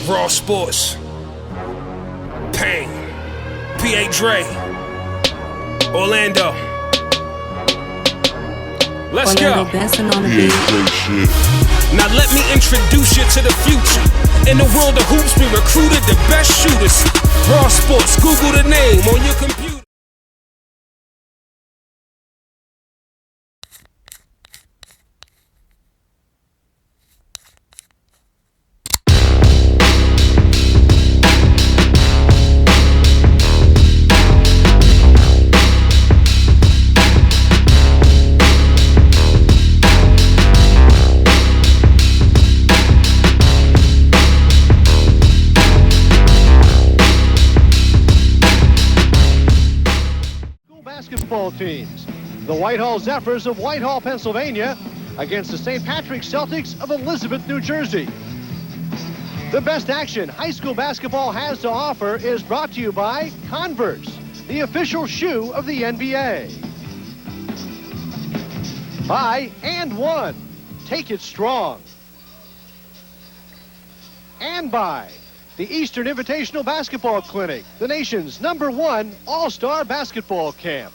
Raw Sports, Pain, P.A. Dre, Orlando. Let's go. Now let me introduce you to the future. In the world of hoops, we recruited the best shooters. Raw Sports, Google the name on your computer. Basketball teams. The Whitehall Zephyrs of Whitehall, Pennsylvania against the St. Patrick's Celtics of Elizabeth, New Jersey. The best action high school basketball has to offer is brought to you by Converse, the official shoe of the NBA. By And One, take it strong. And by the Eastern Invitational Basketball Clinic, the nation's #1 all-star basketball camp.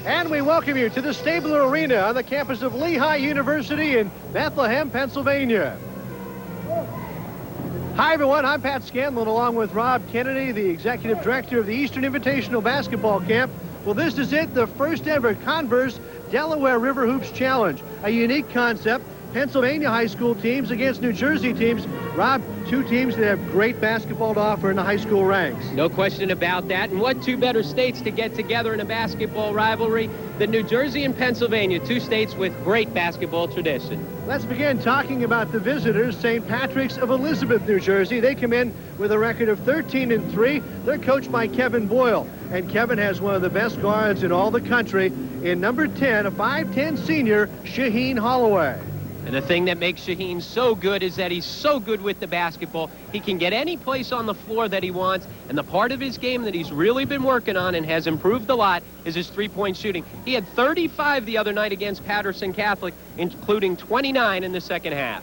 And we welcome you to the Stabler Arena on the campus of Lehigh University in Bethlehem, Pennsylvania. Hi, everyone. I'm Pat Scanlon, along with Rob Kennedy, the executive director of the Eastern Invitational Basketball Camp. Well, this is it, the first ever Converse Delaware River Hoops Challenge, a unique concept. Pennsylvania high school teams against New Jersey teams. Rob, two teams that have great basketball to offer in the high school ranks. No question about that. And what two better states to get together in a basketball rivalry than New Jersey and Pennsylvania, two states with great basketball tradition. Let's begin talking about the visitors, St. Patrick's of Elizabeth, New Jersey. They come in with a record of 13-3. They're coached by Kevin Boyle. And Kevin has one of the best guards in all the country in number 10, a 5'10 senior, Shaheen Holloway. And the thing that makes Shaheen so good is that he's so good with the basketball. He can get any place on the floor that he wants. And the part of his game that he's really been working on and has improved a lot is his three-point shooting. He had 35 the other night against Patterson Catholic, including 29 in the second half.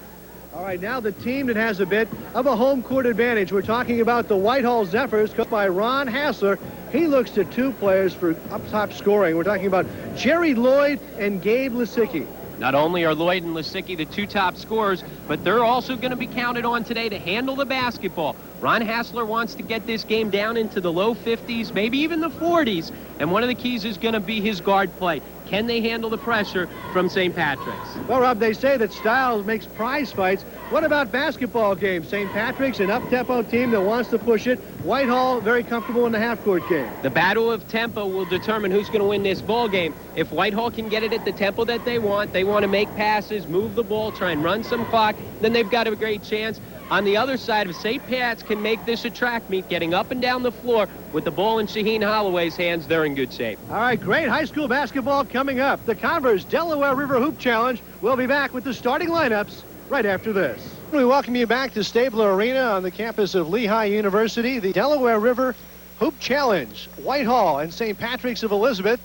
All right, now the team that has a bit of a home court advantage. We're talking about the Whitehall Zephyrs, coached by Ron Hassler. He looks to two players for up-top scoring. We're talking about Jerry Lloyd and Gabe Lisicky. Not only are Lloyd and Lisicki the two top scorers, but they're also going to be counted on today to handle the basketball. Ron Hassler wants to get this game down into the low 50s, maybe even the 40s, and one of the keys is going to be his guard play. Can they handle the pressure from St. Patrick's? Well, Rob, they say that style makes prize fights. What about basketball games? St. Patrick's, an up-tempo team that wants to push it. Whitehall, very comfortable in the half-court game. The battle of tempo will determine who's going to win this ball game. If Whitehall can get it at the tempo that they want to make passes, move the ball, try and run some clock, then they've got a great chance. On the other side, if St. Pat's can make this a track meet, getting up and down the floor with the ball in Shaheen Holloway's hands, they're in good shape. All right, great high school basketball coming up. The Converse Delaware River Hoop Challenge. We'll be back with the starting lineups right after this. We welcome you back to Stabler Arena on the campus of Lehigh University. The Delaware River Hoop Challenge. Whitehall and St. Patrick's of Elizabeth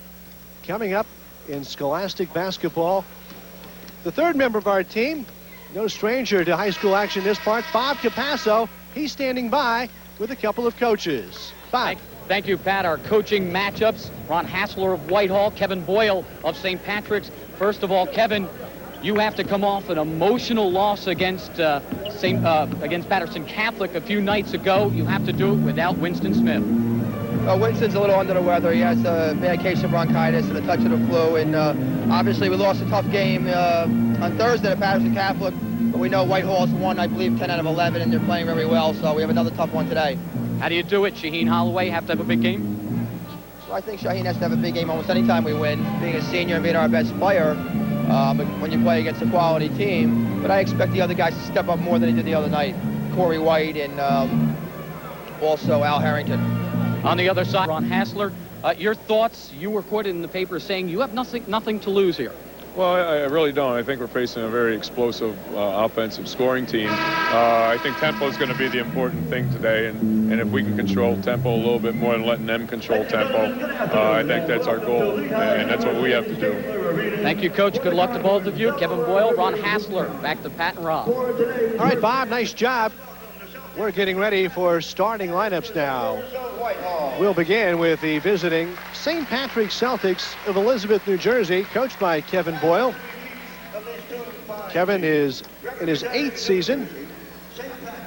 coming up in scholastic basketball. The third member of our team, no stranger to high school action this part, Bob Capasso. He's standing by with a couple of coaches. Bob. Thank you, Pat. Our coaching matchups, Ron Hassler of Whitehall, Kevin Boyle of St. Patrick's. First of all, Kevin, you have to come off an emotional loss against Patterson Catholic a few nights ago. You have to do it without Winston Smith. Winston's a little under the weather. He has a bad case of bronchitis and a touch of the flu. And obviously we lost a tough game on Thursday to Patterson Catholic. But we know Whitehall's won, I believe, 10 out of 11, and they're playing very well. So we have another tough one today. How do you do it? Shaheen Holloway have to have a big game? So I think Shaheen has to have a big game almost any time we win, being a senior and being our best player when you play against a quality team. But I expect the other guys to step up more than he did the other night. Corey White and also Al Harrington. On the other side, Ron Hassler, your thoughts? You were quoted in the paper saying you have nothing to lose here. Well, I really don't. I think we're facing a very explosive offensive scoring team. I think tempo is going to be the important thing today, and if we can control tempo a little bit more than letting them control tempo, I think that's our goal, and that's what we have to do. Thank you, Coach. Good luck to both of you. Kevin Boyle, Ron Hassler. Back to Pat and Rob. All right, Bob, nice job. We're getting ready for starting lineups now. We'll begin with the visiting St. Patrick's Celtics of Elizabeth, New Jersey, coached by Kevin Boyle. Kevin is in his 8th season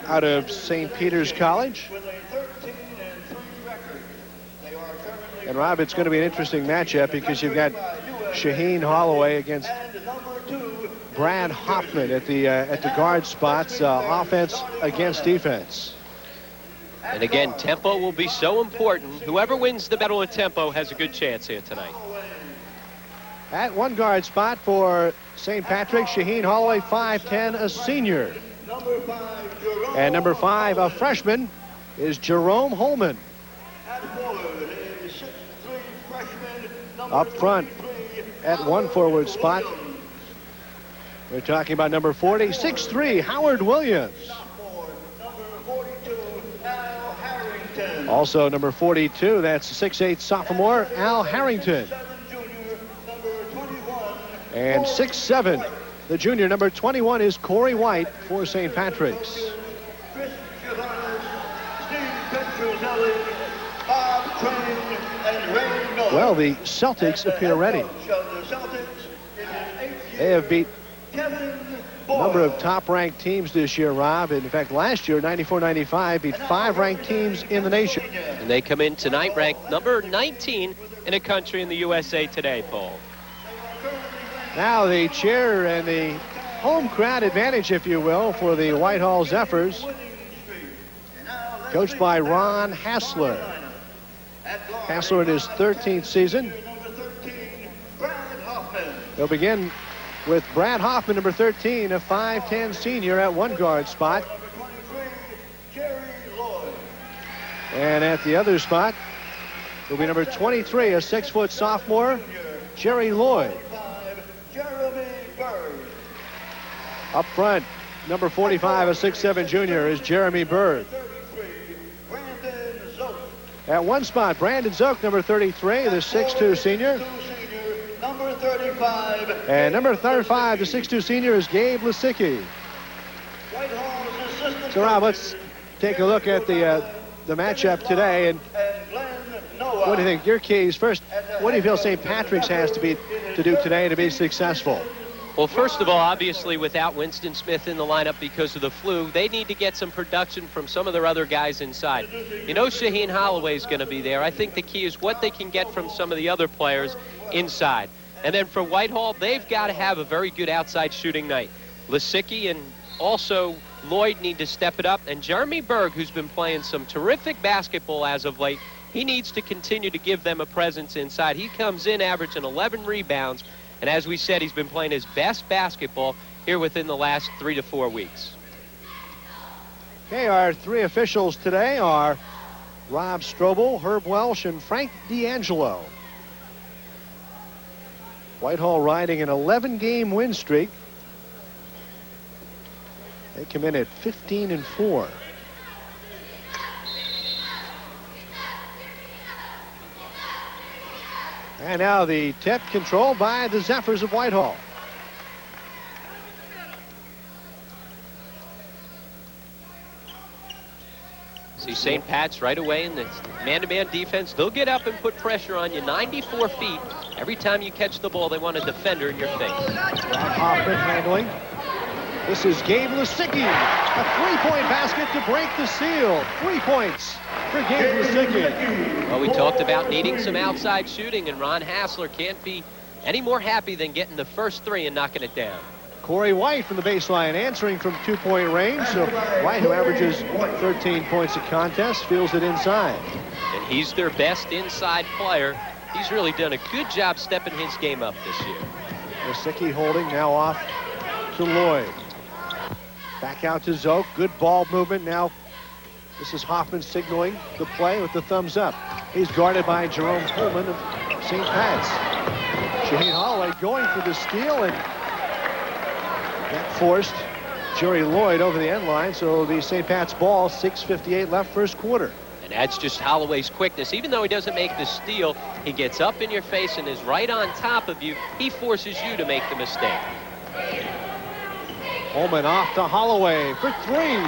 out of St. Peter's College. And Rob, it's going to be an interesting matchup because you've got Shaheen Holloway against Brad Hoffman at the guard spots, offense against defense. And again, tempo will be so important. Whoever wins the battle of tempo has a good chance here tonight. At one guard spot for St. Patrick, Shaheen Holloway, 5'10", a senior. And number 5, a freshman, is Jerome Holmen. Up front at one forward spot, we're talking about number 40, 6'3", Howard Williams. Also number 42, that's 6'8", sophomore Al Harrington. And 6'7", the junior, number 21, is Corey White for St. Patrick's. Well, the Celtics appear ready. They have beat a number of top-ranked teams this year, Rob. In fact, last year, 94-95, beat 5 ranked teams in the nation. And they come in tonight ranked number 19 in the country in the USA Today poll. Now the cheer and the home crowd advantage, if you will, for the Whitehall Zephyrs, coached by Ron Hassler. Hassler in his 13th season. They'll begin with Brad Hoffman, number 13, a 5'10" senior at one guard spot. And at the other spot will be number 23, a 6-foot sophomore, Jerry Lloyd. Up front, number 45, a 6'7" junior, is Jeremy Berg. At one spot, Brandon Zook, number 33, the 6'2" senior. Number 35. And number 35, the 6'2" senior, is Gabe Lisicky. So, Rob, let's take a look at the matchup today. And what do you think? Your keys. First, what do you feel St. Patrick's has to do today to be successful? Well, first of all, obviously, without Winston Smith in the lineup because of the flu, they need to get some production from some of their other guys inside. You know Shaheen Holloway is going to be there. I think the key is what they can get from some of the other players inside. And then for Whitehall, they've got to have a very good outside shooting night. Lisicki and also Lloyd need to step it up. And Jeremy Berg, who's been playing some terrific basketball as of late, he needs to continue to give them a presence inside. He comes in averaging 11 rebounds. And as we said, he's been playing his best basketball here within the last 3 to 4 weeks. Okay, our 3 officials today are Rob Strobel, Herb Welsh, and Frank D'Angelo. Whitehall riding an 11-game win streak. They come in at 15-4. And now the tip controlled by the Zephyrs of Whitehall. See St. Pat's right away in the man-to-man defense. They'll get up and put pressure on you. 94 feet. Every time you catch the ball, they want a defender in your face. Hoffman handling. This is Gabe Lisicki. A 3-point basket to break the seal. 3 points for Gabe Lisicki. Well, we talked about needing some outside shooting, and Ron Hassler can't be any more happy than getting the first 3 and knocking it down. Corey White from the baseline answering from 2-point range. So White, who averages 13 points a contest, feels it inside. And he's their best inside player. He's really done a good job stepping his game up this year. Lisicki holding, now off to Lloyd. Back out to Zoke. Good ball movement. Now this is Hoffman signaling the play with the thumbs up. He's guarded by Jerome Holmen of St. Pat's. Shaheen Holloway going for the steal, and that forced Jerry Lloyd over the end line. So the St. Pat's ball, 6:58 left first quarter. And that's just Holloway's quickness. Even though he doesn't make the steal, he gets up in your face and is right on top of you. He forces you to make the mistake. Holmen off to Holloway for three.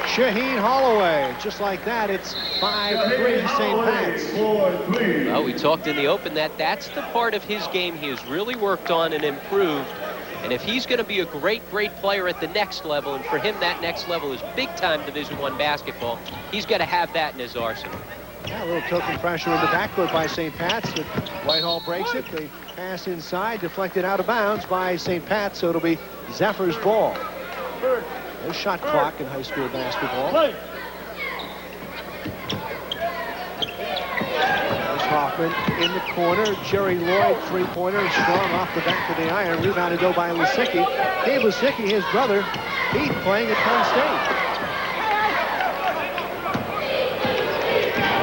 Shaheen Holloway. Just like that, it's 5-3 St. Pat's. Well, we talked in the open that that's the part of his game he has really worked on and improved. And if he's going to be a great, great player at the next level, and for him that next level is big-time Division I basketball, he's got to have that in his arsenal. Yeah, a little token pressure in the backcourt by St. Pat's. But Whitehall breaks it. They pass inside, deflected out of bounds by St. Pat's, so it'll be Zephyr's ball. No shot clock in high school basketball. There's Hoffman in the corner. Jerry Lloyd, three-pointer, strong off the back of the iron. Rebounded though by Lisicki. Gabe Lisicki, his brother, Pete, playing at Penn State.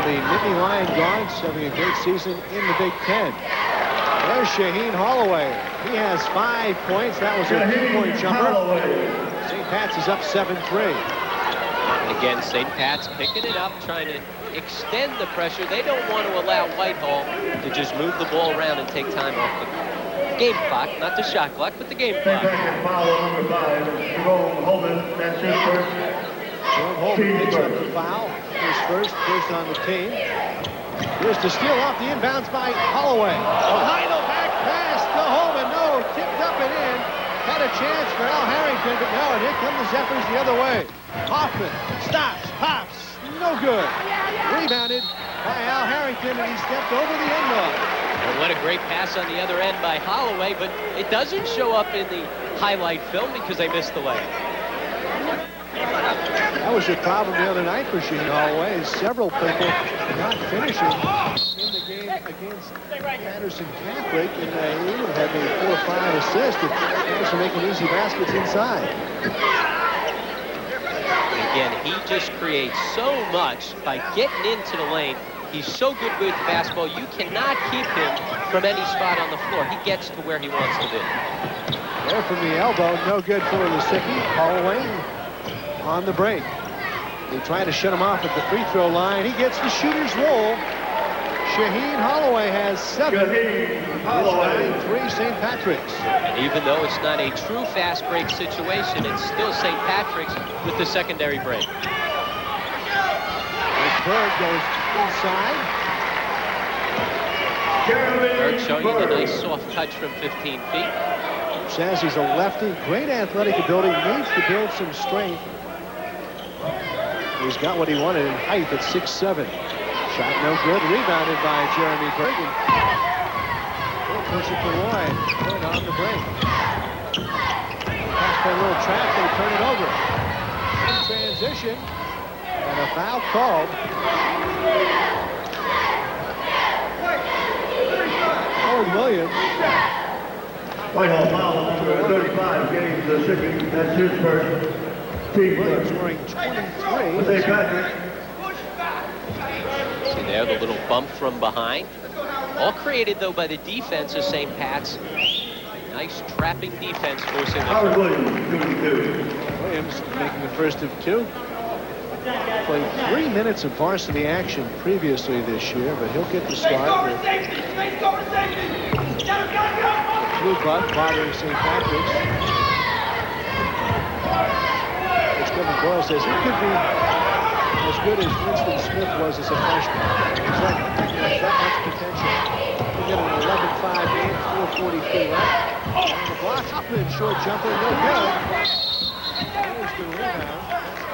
The Nittany Lion guards having a great season in the Big Ten. There's Shaheen Holloway. He has 5 points. That was a 2-point jumper. St. Pat's is up 7-3. Again, St. Pat's picking it up, trying to extend the pressure. They don't want to allow Whitehall to just move the ball around and take time off the game clock. Not the shot clock, but the game clock. Foul on number 5, Jerome Holmen. That's his first. Jerome Holmen picks up the foul. His first on the team. Here's the steal off the inbounds by Holloway. Final back pass to Holmen. No, tipped up and in. Had a chance for Al Harrington, but no, and here come the Zephyrs the other way. Hoffman stops, pops, no good. Rebounded by Al Harrington, and he stepped over the end line. Well, what a great pass on the other end by Holloway, but it doesn't show up in the highlight film because they missed the layup. That was your problem the other night for Shaheen Holloway, is several people not finishing in the game against Patterson Catholic, and he would have had maybe 4 or 5 assists if guys are making easy baskets inside. Again, he just creates so much by getting into the lane. He's so good with the basketball, you cannot keep him from any spot on the floor. He gets to where he wants to be. There from the elbow, no good for Lisicki. Holloway on the break. They try to shut him off at the free throw line. He gets the shooter's roll. Shaheen Holloway has 7. It's 9-3 St. Patrick's. And even though it's not a true fast break situation, it's still St. Patrick's with the secondary break. Bird goes inside. Bird showing you the nice soft touch from 15 feet. Says he's a lefty, great athletic ability, needs to build some strength. He's got what he wanted in height at 6'7". Shot no good, rebounded by Jeremy Bergen. He'll push it to Lloyd. Lloyd on the break. Pass by a little trap, they turn it over. In transition, and a foul called. Lloyd Williams. Whitehall foul number 35, Gabe Lisicki. That's his first. Williams wearing 23. St. Patrick. See there, the little bump from behind. All created, though, by the defense of St. Pat's. Nice trapping defense forcing Howard the Williams, 2-2. Williams making the first of 2. Played 3 minutes of varsity action previously this year, but he'll get the start. Blue butt bothering St. Patrick's. Which Kevin Boyle says he could be as good as Winston Smith was as a freshman. He's like, that much potential. He'll get an 11-5 game, 4:43 left. And the block, Hoffman, short jumper, no good. There's the rebound.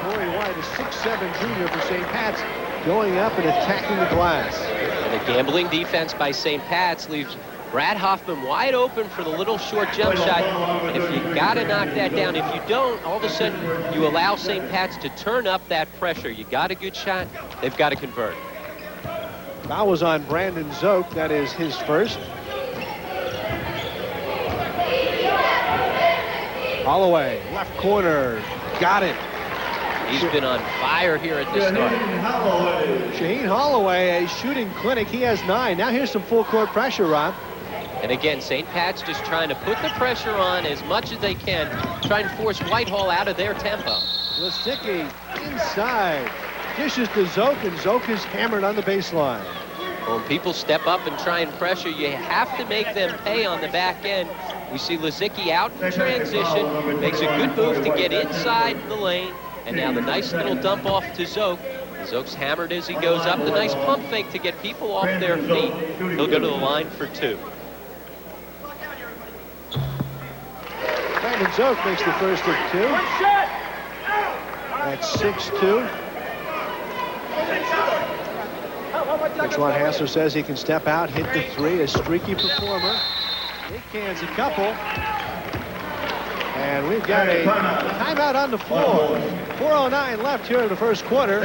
Corey White, a 6'7" junior for St. Pat's, going up and attacking the glass. And the gambling defense by St. Pat's leaves Brad Hoffman wide open for the little short jump shot. And if you got to knock that down, if you don't, all of a sudden you allow St. Pat's to turn up that pressure. You got a good shot, they've got to convert. Foul was on Brandon Zoke. That is his first. Holloway, left corner, got it. He's been on fire here at the start. Shaheen Holloway, a shooting clinic. He has 9. Now here's some full court pressure, Rob. And again, St. Pat's just trying to put the pressure on as much as they can, trying to force Whitehall out of their tempo. Lisicki inside. Dishes to Zoke, and Zoke is hammered on the baseline. When people step up and try and pressure, you have to make them pay on the back end. We see Lisicki out in transition, makes a good move to get inside the lane, and now the nice little dump off to Zoke. Zoke's hammered as he goes up. The nice pump fake to get people off their feet. He'll go to the line for 2. Brandon Zoke makes the first of 2. That's 6-2. Coach Ron Hassler says he can step out, hit the 3, a streaky performer. He cans a couple. And we've got a timeout on the floor. 4:09 left here in the first quarter.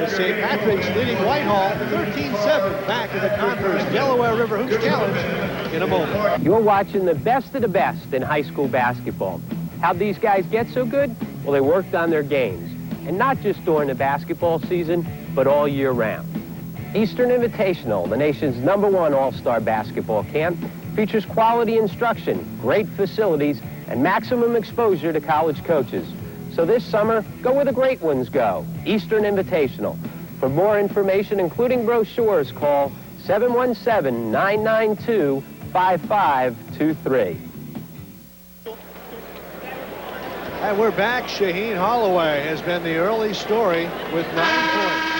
St. Patrick's leading Whitehall 13-7 back in the Converse Delaware River Hoops Challenge in a moment. You're watching the best of the best in high school basketball. How'd these guys get so good? Well, they worked on their games. And not just during the basketball season, but all year round. Eastern Invitational, the nation's #1 all-star basketball camp, features quality instruction, great facilities, and maximum exposure to college coaches. So this summer, go where the great ones go, Eastern Invitational. For more information, including brochures, call 717-992-5523. And we're back. Shaheen Holloway has been the early story with 9 points.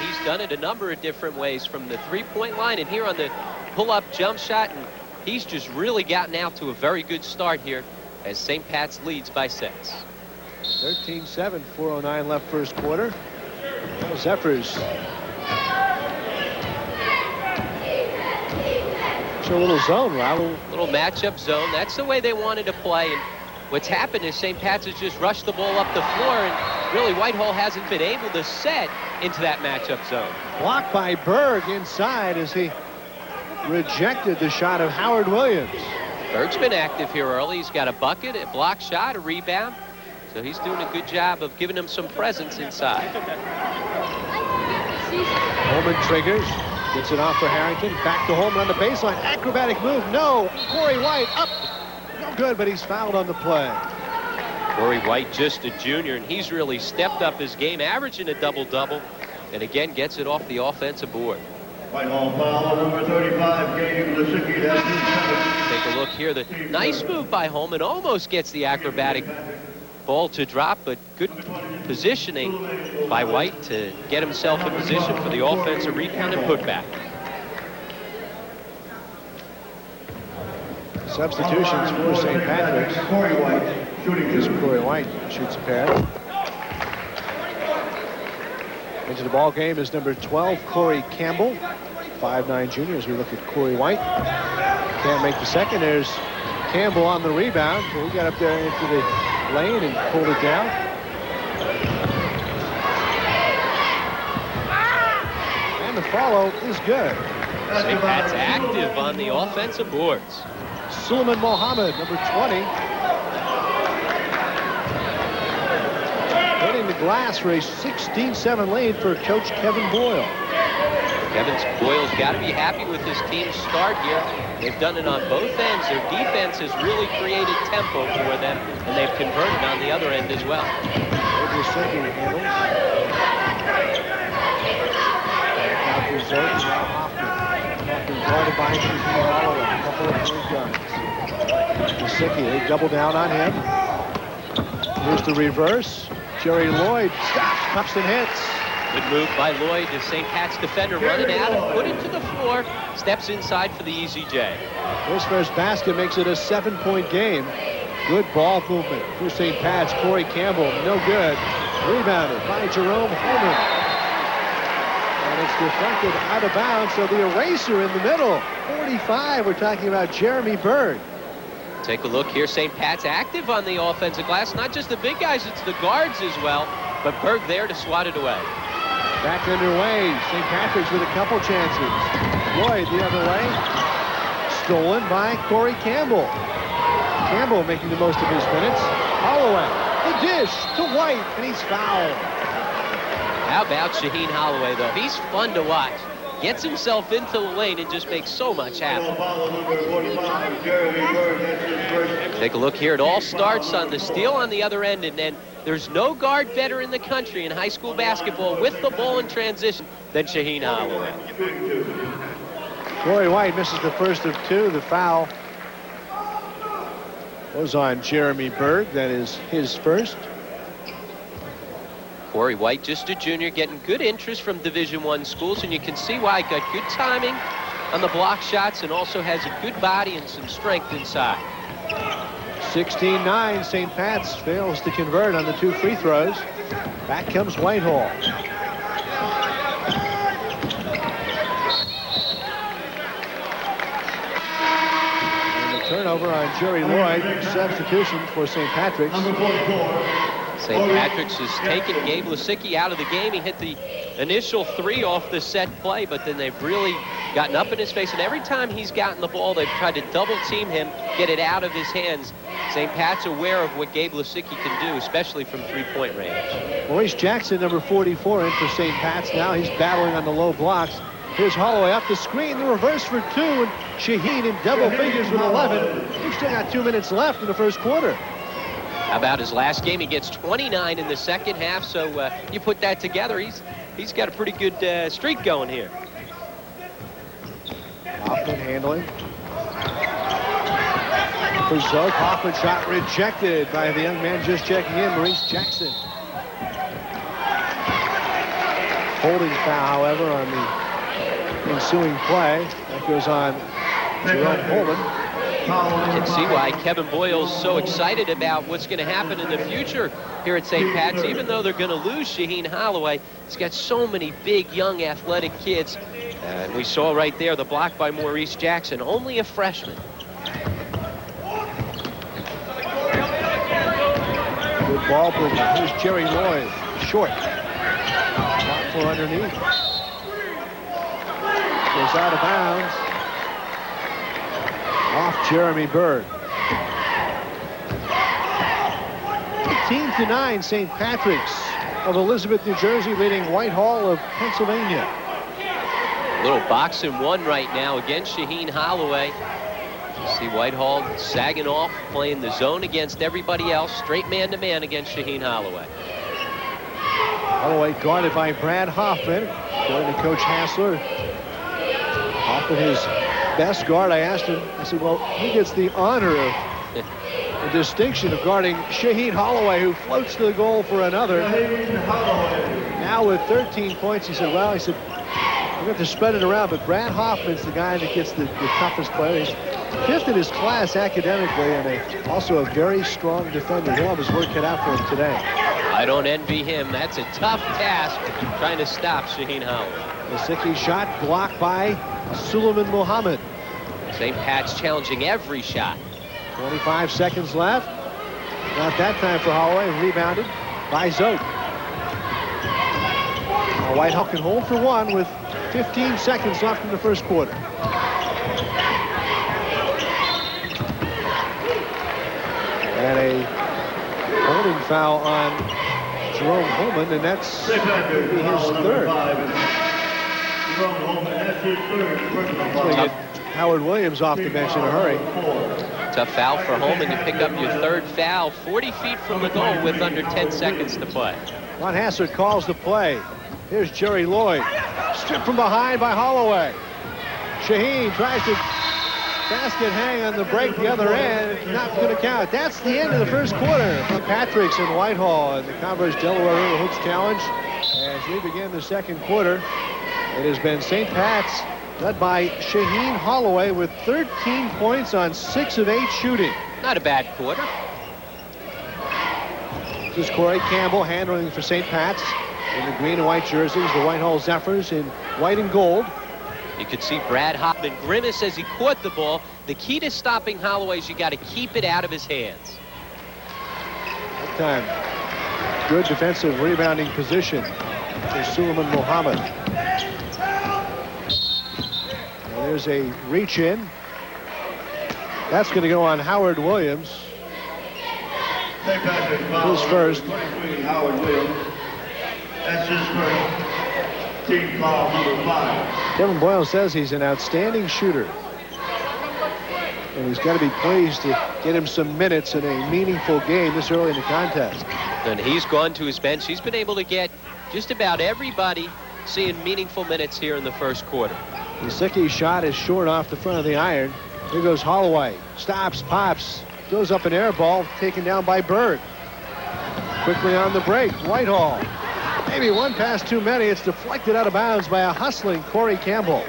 He's done it a number of different ways, from the three-point line and here on the pull-up jump shot, and he's just really gotten out to a very good start here as St. Pat's leads by 6. 13-7, 4:09 left first quarter. Zephyrs show a little zone, Raul. Little matchup zone. That's the way they wanted to play. And what's happened is St. Pat's has just rushed the ball up the floor, and really Whitehall hasn't been able to set into that matchup zone. Blocked by Berg inside as he rejected the shot of Howard Williams. Berg's been active here early. He's got a bucket, a block shot, a rebound. So he's doing a good job of giving him some presence inside. Holmen triggers, gets it off for Harrington. Back to Holmen on the baseline. Acrobatic move, no. Corey White up. No good, but he's fouled on the play. Corey White, just a junior, and he's really stepped up his game, averaging a double-double, and again gets it off the offensive board. Whitehall foul number 35, Gabe Lisicky. Take a look here. The nice move by Holmen, almost gets the acrobatic ball to drop, but good positioning by White to get himself in position for the offensive rebound and putback. Substitutions for St. Patrick's. Corey White shooting. This Corey White shoots a pair. Into the ball game is number 12, Corey Campbell, 5'9" junior. As we look at Corey White, can't make the second. There's Campbell on the rebound. So he got up there into the lane and pulled it down. And the follow is good. St. Pat's active on the offensive boards. Suleiman Mohammed, number 20. Hitting the glass for a 16-7 lead for Coach Kevin Boyle. Boyle's got to be happy with his team's start here. They've done it on both ends. Their defense has really created tempo for them, and they've converted on the other end as well. Lisicki handles. Out for Zoke, now Hoffman. Hoffman guarded by Shaheen Holloway. A couple of point guns. Lisicki, they double down on him. Here's the reverse. Jerry Lloyd stops, cups and hits. Good move by Lloyd, the St. Pat's defender, running out and put it to the floor. Steps inside for the easy J. His first basket makes it a 7-point game. Good ball movement for St. Pat's. Corey Campbell, no good. Rebounded by Jerome Holmen. And it's deflected out of bounds, so the eraser in the middle. 45, we're talking about Jeremy Berg. Take a look here. St. Pat's active on the offensive glass. Not just the big guys, it's the guards as well. But Berg there to swat it away. Back underway. St. Patrick's with a couple chances. Lloyd the other way. Stolen by Corey Campbell. Campbell making the most of his minutes. Holloway, the dish to White, and he's fouled. How about Shaheen Holloway, though? He's fun to watch. gets himself into the lane and just makes so much happen. Take a look here. It all starts on the steal on the other end, and then there's no guard better in the country in high school basketball with the ball in transition than Shaheen Holloway. Corey White misses the first of two. The foul was on Jeremy Berg. That is his first. Corey White, just a junior, getting good interest from Division I schools, and you can see why. Got good timing on the block shots and also has a good body and some strength inside. 16-9, St. Pat's fails to convert on the two free throws. Back comes Whitehall. And the turnover on Jerry Lloyd, substitution for St. Patrick's. St. Patrick's has taken Gabe Lisicki out of the game. He hit the initial three off the set play, but then they've really gotten up in his face, and every time he's gotten the ball, they've tried to double team him, get it out of his hands. St. Pat's aware of what Gabe Lisicki can do, especially from three-point range. Maurice Jackson, number 44, in for St. Pat's. Now he's battling on the low blocks. Here's Holloway up the screen, the reverse for two, and Shaheen in double figures with 11. We've still got 2 minutes left in the first quarter. How about his last game? He gets 29 in the second half, so you put that together, he's got a pretty good streak going here. Hoffman handling. For Zoke, Hoffman shot rejected by the young man just checking in, Maurice Jackson. Holding foul, however, on the ensuing play. That goes on Jerome Holmen. You can see why Kevin Boyle's so excited about what's going to happen in the future here at St. Pat's. Even though they're going to lose Shaheen Holloway, he's got so many big, young, athletic kids. And we saw right there the block by Maurice Jackson, only a freshman. Good ball movement. Here's Jerry Lloyd, short. Block for underneath. Goes out of bounds. Off Jeremy Berg. 18-9, St. Patrick's of Elizabeth, New Jersey, leading Whitehall of Pennsylvania. A little box and one right now against Shaheen Holloway. You see Whitehall sagging off, playing the zone against everybody else, straight man-to-man against Shaheen Holloway. Holloway guarded by Brad Hoffman, according to Coach Hassler. Hoffman, his best guard. I asked him, I said, well, who gets the honor of the distinction of guarding Shaheen Holloway, who floats to the goal for another. Now with 13 points, he said, well, we're going to spread it around, but Brad Hoffman's the guy that gets the toughest player. He's fifth in his class academically, and also a very strong defender. He'll have his work cut out for him today. I don't envy him. That's a tough task, trying to stop Shaheen Holloway. Lisicki shot blocked by Suleiman Muhammad. St. Pat's challenging every shot. 25 seconds left. Not that time for Holloway. Rebounded by Zoke. Now Whitehall can hold for one with 15 seconds left in the first quarter. And a holding foul on Jerome Holmen, and that's his third. Jerome Holmen, that's his third. Howard Williams off the bench in a hurry. Tough foul for Holmen. You pick up your third foul 40 feet from the goal with under 10 seconds to play. Ron Hassard calls the play. Here's Jerry Lloyd. Stripped from behind by Holloway. Shaheen tries to basket hang on the break the other end. It's not going to count. That's the end of the first quarter for Patrick's and Whitehall in the Converse Delaware River Hoops Challenge. As we begin the second quarter, it has been St. Pat's led by Shaheen Holloway with 13 points on 6 of 8 shooting. Not a bad quarter. This is Corey Campbell handling for St. Pat's in the green and white jerseys, the Whitehall Zephyrs in white and gold. You could see Brad Hoffman grimace as he caught the ball. The key to stopping Holloway is you got to keep it out of his hands. That time, good defensive rebounding position for Suleiman Muhammad. There's a reach in. That's going to go on Howard Williams. His first. Howard Williams. That's his first. Team foul number 5. Kevin Boyle says he's an outstanding shooter. And he's got to be pleased to get him some minutes in a meaningful game this early in the contest. And he's gone to his bench. He's been able to get just about everybody seeing meaningful minutes here in the first quarter. Lisicky's shot is short off the front of the iron. Here goes Holloway. Stops, pops, goes up an air ball, taken down by Berg. Quickly on the break, Whitehall. Maybe one pass too many. It's deflected out of bounds by a hustling Corey Campbell.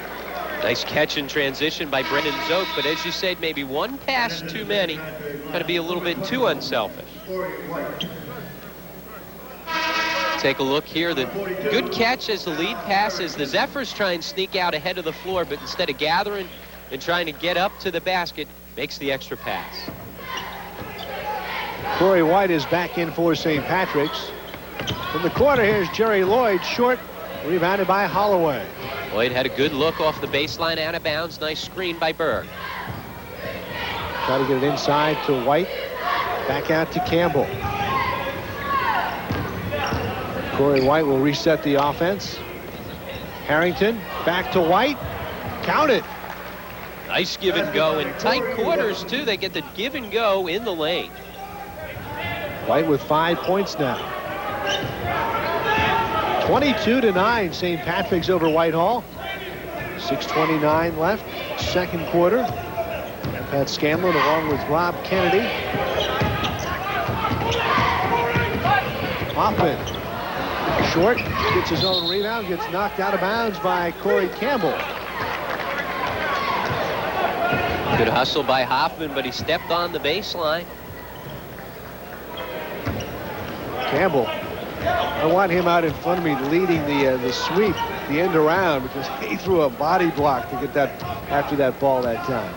Nice catch in transition by Brendan Zook, but as you said, maybe one pass too many. Got to be a little bit too unselfish. Take a look here. The good catch as the lead pass as the Zephyrs try and sneak out ahead of the floor, but instead of gathering and trying to get up to the basket, makes the extra pass. Corey White is back in for St. Patrick's. From the corner, here's Jerry Lloyd, short, rebounded by Holloway. Lloyd had a good look off the baseline, out of bounds. Nice screen by Berg. Try to get it inside to White. Back out to Campbell. Corey White will reset the offense. Harrington back to White. Count it. Nice give and go in tight quarters, too. They get the give and go in the lane. White with 5 points now. 22-9, St. Patrick's over Whitehall. 6:29 left, second quarter. Pat Scanlon along with Rob Kennedy. Hoffman, short, gets his own rebound, gets knocked out of bounds by Corey Campbell. Good hustle by Hoffman, but he stepped on the baseline. Campbell, I want him out in front of me leading the sweep, the end around, because he threw a body block to get that after that ball that time.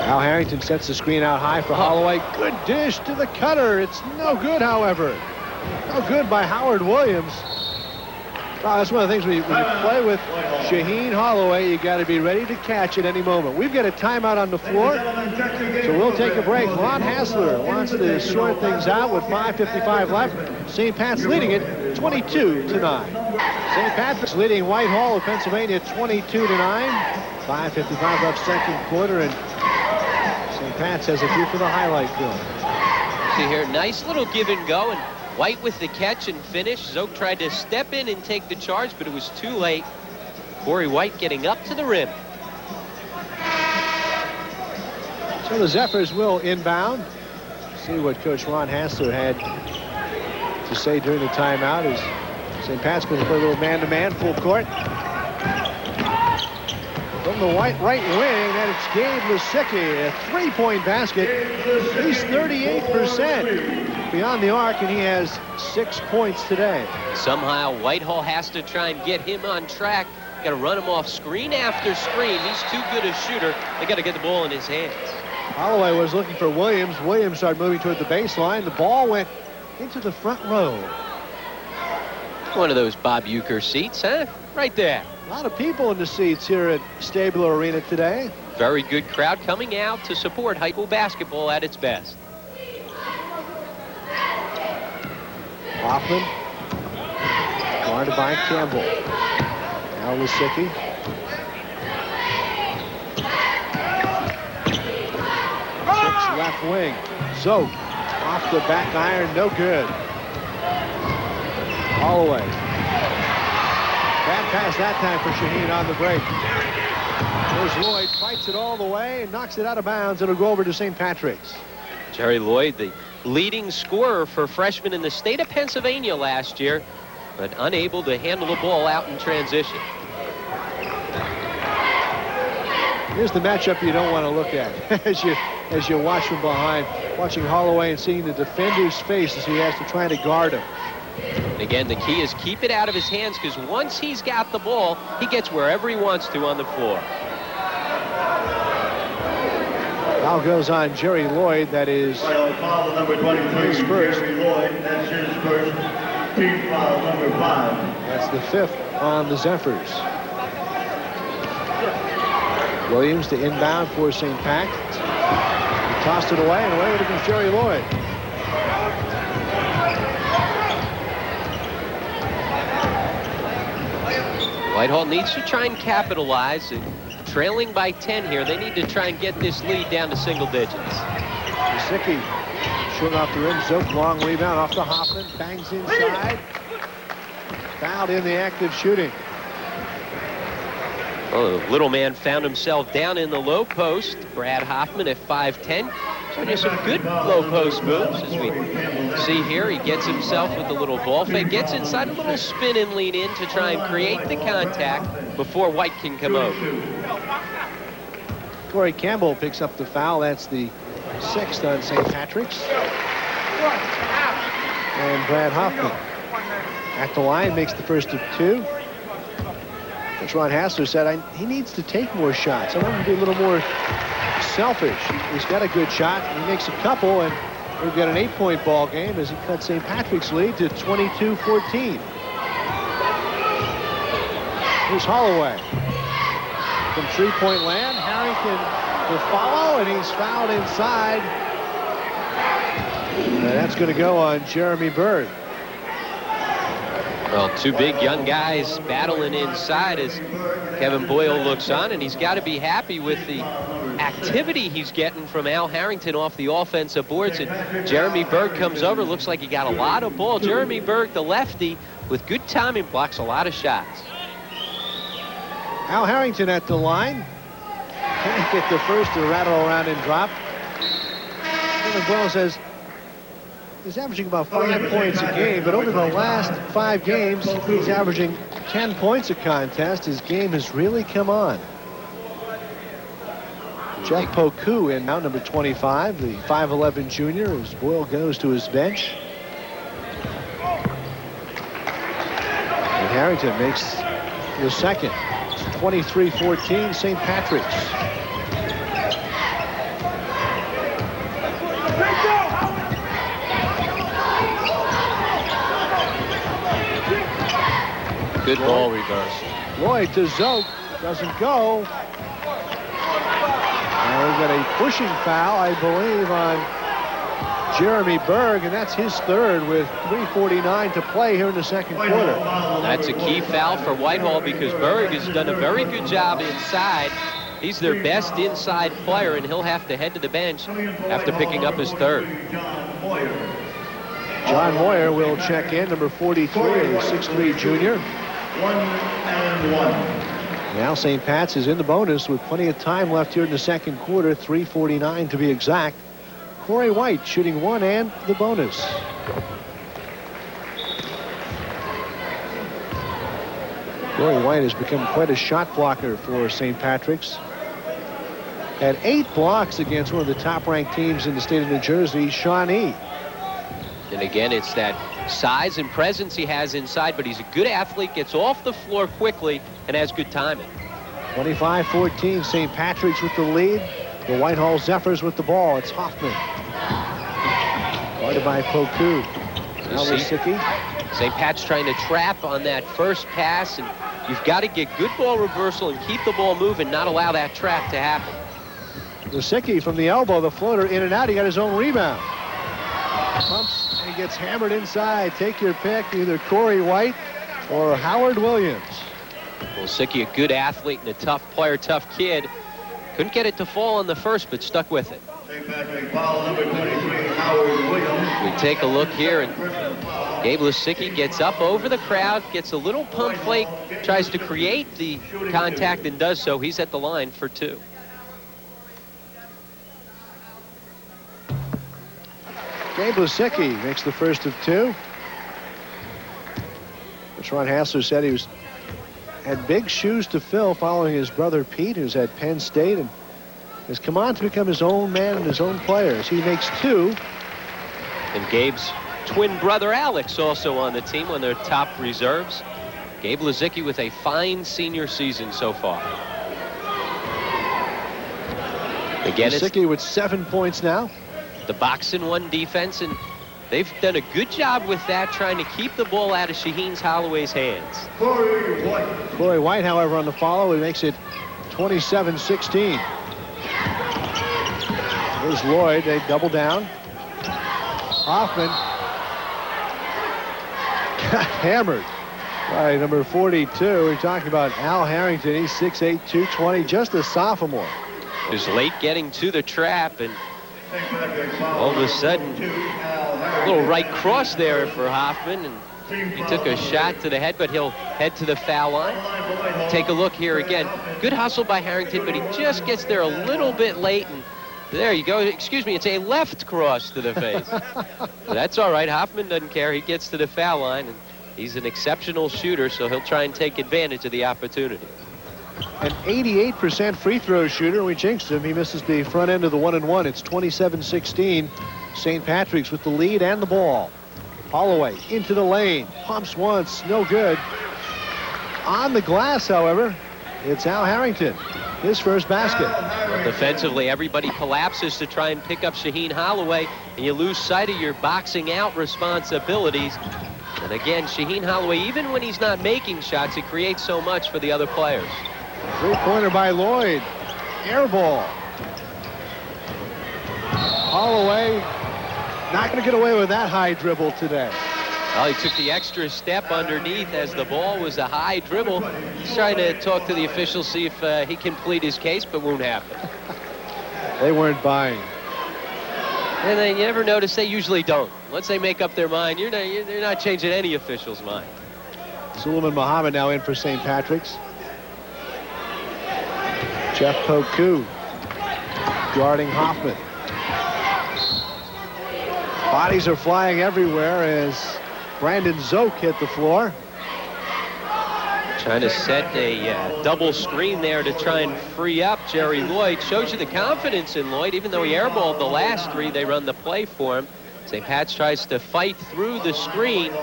Al Harrington sets the screen out high for Holloway. Good dish to the cutter. It's no good, however. No good by Howard Williams. Wow, that's one of the things when you play with Shaheen Holloway, you got to be ready to catch at any moment. We've got a timeout on the floor, so we'll take a break. Ron Hassler wants to sort things out with 5:55 left. St. Pat's leading it 22-9. St. Patrick's leading Whitehall of Pennsylvania 22-9. 5:55 left second quarter, and St. Pat's has a view for the highlight film. See here, nice little give and go, and White with the catch and finish. Zook tried to step in and take the charge, but it was too late. Corey White getting up to the rim. So the Zephyrs will inbound. See what Coach Ron Hassler had to say during the timeout as St. Pat's going to play a little man-to-man, full court. From the right wing, and it's Gabe Lisicki, a three-point basket. He's 38% beyond the arc, and he has 6 points today. Somehow Whitehall has to try and get him on track. Got to run him off screen after screen. He's too good a shooter. They got to get the ball in his hands. Holloway was looking for Williams. Williams started moving toward the baseline. The ball went into the front row. One of those Bob Uecker seats, huh? Right there. A lot of people in the seats here at Stabler Arena today. Very good crowd coming out to support high school basketball at its best. Hoffman, guarded by Campbell. Now Lisicki. Six left wing. Zook off the back iron, no good. Holloway. Bad pass that time for Shaheen on the break. There's Lloyd, fights it all the way and knocks it out of bounds. It'll go over to St. Patrick's. Jerry Lloyd, the leading scorer for freshmen in the state of Pennsylvania last year, but unable to handle the ball out in transition. Here's the matchup you don't want to look at as you watch from behind, watching Holloway and seeing the defender's face as he has to try to guard him. And again, the key is keep it out of his hands, because once he's got the ball, he gets wherever he wants to on the floor. Foul goes on Jerry Lloyd. That is foul number 23, his first. Jerry Lloyd. That's his first. Team foul number 5. That's the fifth on the Zephyrs. Williams to inbound for St. Pat. He tossed it away, and away with it goes Jerry Lloyd. Whitehall needs to try and capitalize. Trailing by 10 here. They need to try and get this lead down to single digits. Lisicki short off the rim. Zook, long rebound off the Hoffman. Bangs inside. Fouled in the act of shooting. Oh, the little man found himself down in the low post. Brad Hoffman at 5'10". So there's some good low post moves as we see here. He gets himself with a little ball fake, gets inside, a little spin and lean in to try and create the contact before White can come over. Corey Campbell picks up the foul. That's the 6th on St. Patrick's. And Brad Hoffman at the line makes the first of 2. As Ron Hassler said, he needs to take more shots. I want him to be a little more selfish. He's got a good shot. He makes a couple, and we've got an 8-point ball game as he cuts St. Patrick's lead to 22-14. Here's Holloway from 3-point land. Harrington to follow, and he's fouled inside. And that's going to go on Jeremy Berg. Well, 2 big young guys battling inside as Kevin Boyle looks on, and he's got to be happy with the activity he's getting from Al Harrington off the offensive boards. And Jeremy Berg comes over, looks like he got a lot of ball. Jeremy Berg, the lefty, with good timing, blocks a lot of shots. Al Harrington at the line. Can't get the first to rattle around and drop. Kevin Boyle says he's averaging about 5 points a game, but over the last 5 games, he's averaging 10 points a contest. His game has really come on. Jeff Poku in now, number 25, the 5'11 junior, as Boyle goes to his bench. And Harrington makes the second. 23-14, St. Patrick's. Good ball reverse. Lloyd to Zook, doesn't go. And we've got a pushing foul, I believe, on Jeremy Berg, and that's his 3rd with 3:49 to play here in the second quarter. That's a key foul for Whitehall because Berg has done a very good job inside. He's their best inside player, and he'll have to head to the bench after picking up his 3rd. John Moyer will check in, number 43, a 6'3 junior. 1-1. Now St. Pat's is in the bonus with plenty of time left here in the second quarter, 3:49 to be exact. Corey White shooting 1 and the bonus. Corey White has become quite a shot blocker for St. Patrick's. Had 8 blocks against one of the top-ranked teams in the state of New Jersey, Shawnee. And again, it's that size and presence he has inside, but he's a good athlete, gets off the floor quickly, and has good timing. 25-14, St. Patrick's with the lead. The Whitehall Zephyrs with the ball. It's Hoffman. Guarded by Poku. Now Lisicki. St. Pat's trying to trap on that first pass, and you've got to get good ball reversal and keep the ball moving, not allow that trap to happen. Lisicki from the elbow, the floater in and out. He got his own rebound. Pumps, and he gets hammered inside. Take your pick, either Corey White or Howard Williams. Lisicki, a good athlete and a tough player, tough kid. Couldn't get it to fall on the first, but stuck with it. St. Patrick foul number 23, Howard Williams. We take a look here, and Gabe Lisicki gets up over the crowd, gets a little pump fake, tries to create the contact and does so. He's at the line for 2. Gabe Lisicki makes the first of 2. As Ron Hassler said, he had big shoes to fill following his brother Pete, who's at Penn State, and has come on to become his own man and his own player. As he makes 2. And Gabe's twin brother Alex also on the team, one of their top reserves. Gabe Lisicki with a fine senior season so far. Again, Lisicki with 7 points now. The box-and-1 defense, and they've done a good job with that, trying to keep the ball out of Shaheen Holloway's hands. Corey White, however, on the follow, he makes it 27-16. There's Lloyd. They double down. Hoffman got hammered. All right, number 42, we're talking about Al Harrington. He's 6'8", 220, just a sophomore. Who's late getting to the trap, and all of a sudden, a little right cross there for Hoffman, and he took a shot to the head, but he'll head to the foul line. Take a look here again. Good hustle by Harrington, but he just gets there a little bit late, and there you go. Excuse me, it's a left cross to the face. But that's all right. Hoffman doesn't care. He gets to the foul line, and he's an exceptional shooter, so he'll try and take advantage of the opportunity. An 88% free throw shooter. We jinxed him. He misses the front end of the 1-and-1. It's 27-16. St. Patrick's with the lead and the ball. Holloway into the lane. Pumps once. No good. On the glass, however, it's Al Harrington. His first basket. Well, defensively, everybody collapses to try and pick up Shaheen Holloway, and you lose sight of your boxing out responsibilities. And again, Shaheen Holloway, even when he's not making shots, he creates so much for the other players. Three-pointer by Lloyd. Air ball. Holloway not going to get away with that high dribble today. Well, he took the extra step underneath as the ball was a high dribble. He's trying to talk to the officials, see if he can plead his case, but won't happen. They weren't buying. And then you ever notice they usually don't. Once they make up their mind, they're not changing any official's mind. Suleiman Muhammad now in for St. Patrick's. Jeff Poku guarding Hoffman. Bodies are flying everywhere as Brandon Zoke hit the floor. Trying to set a double screen there to try and free up Jerry Lloyd. Shows you the confidence in Lloyd. Even though he airballed the last three, they run the play for him. St. Pat's tries to fight through the screen.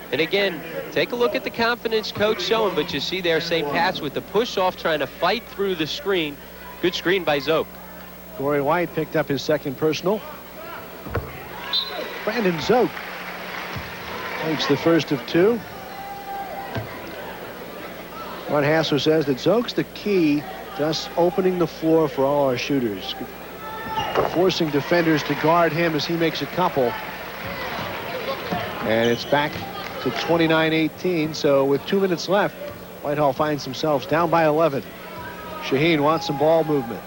And again, take a look at the confidence coach showing, but you see there St. Pat's with the push off trying to fight through the screen. Good screen by Zoke. Corey White picked up his second personal. Brandon Zoke takes the first of two. Ron Hassler says that Zoke's the key to us opening the floor for all our shooters, forcing defenders to guard him as he makes a couple. And it's back to 29-18, so with 2 minutes left, Whitehall finds themselves down by 11. Shaheen wants some ball movement.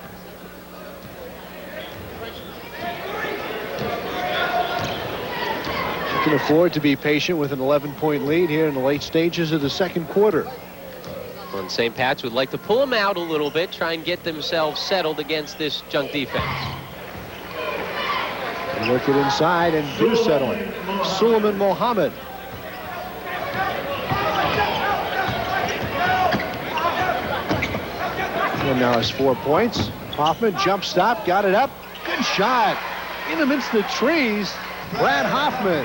You can afford to be patient with an 11-point lead here in the late stages of the second quarter. Well, and St. Pat's would like to pull them out a little bit, try and get themselves settled against this junk defense. And work it inside and do settle it. Suleiman Muhammad. And now has 4 points. Hoffman jump stop, got it up. Good shot. In amidst the trees, Brad Hoffman.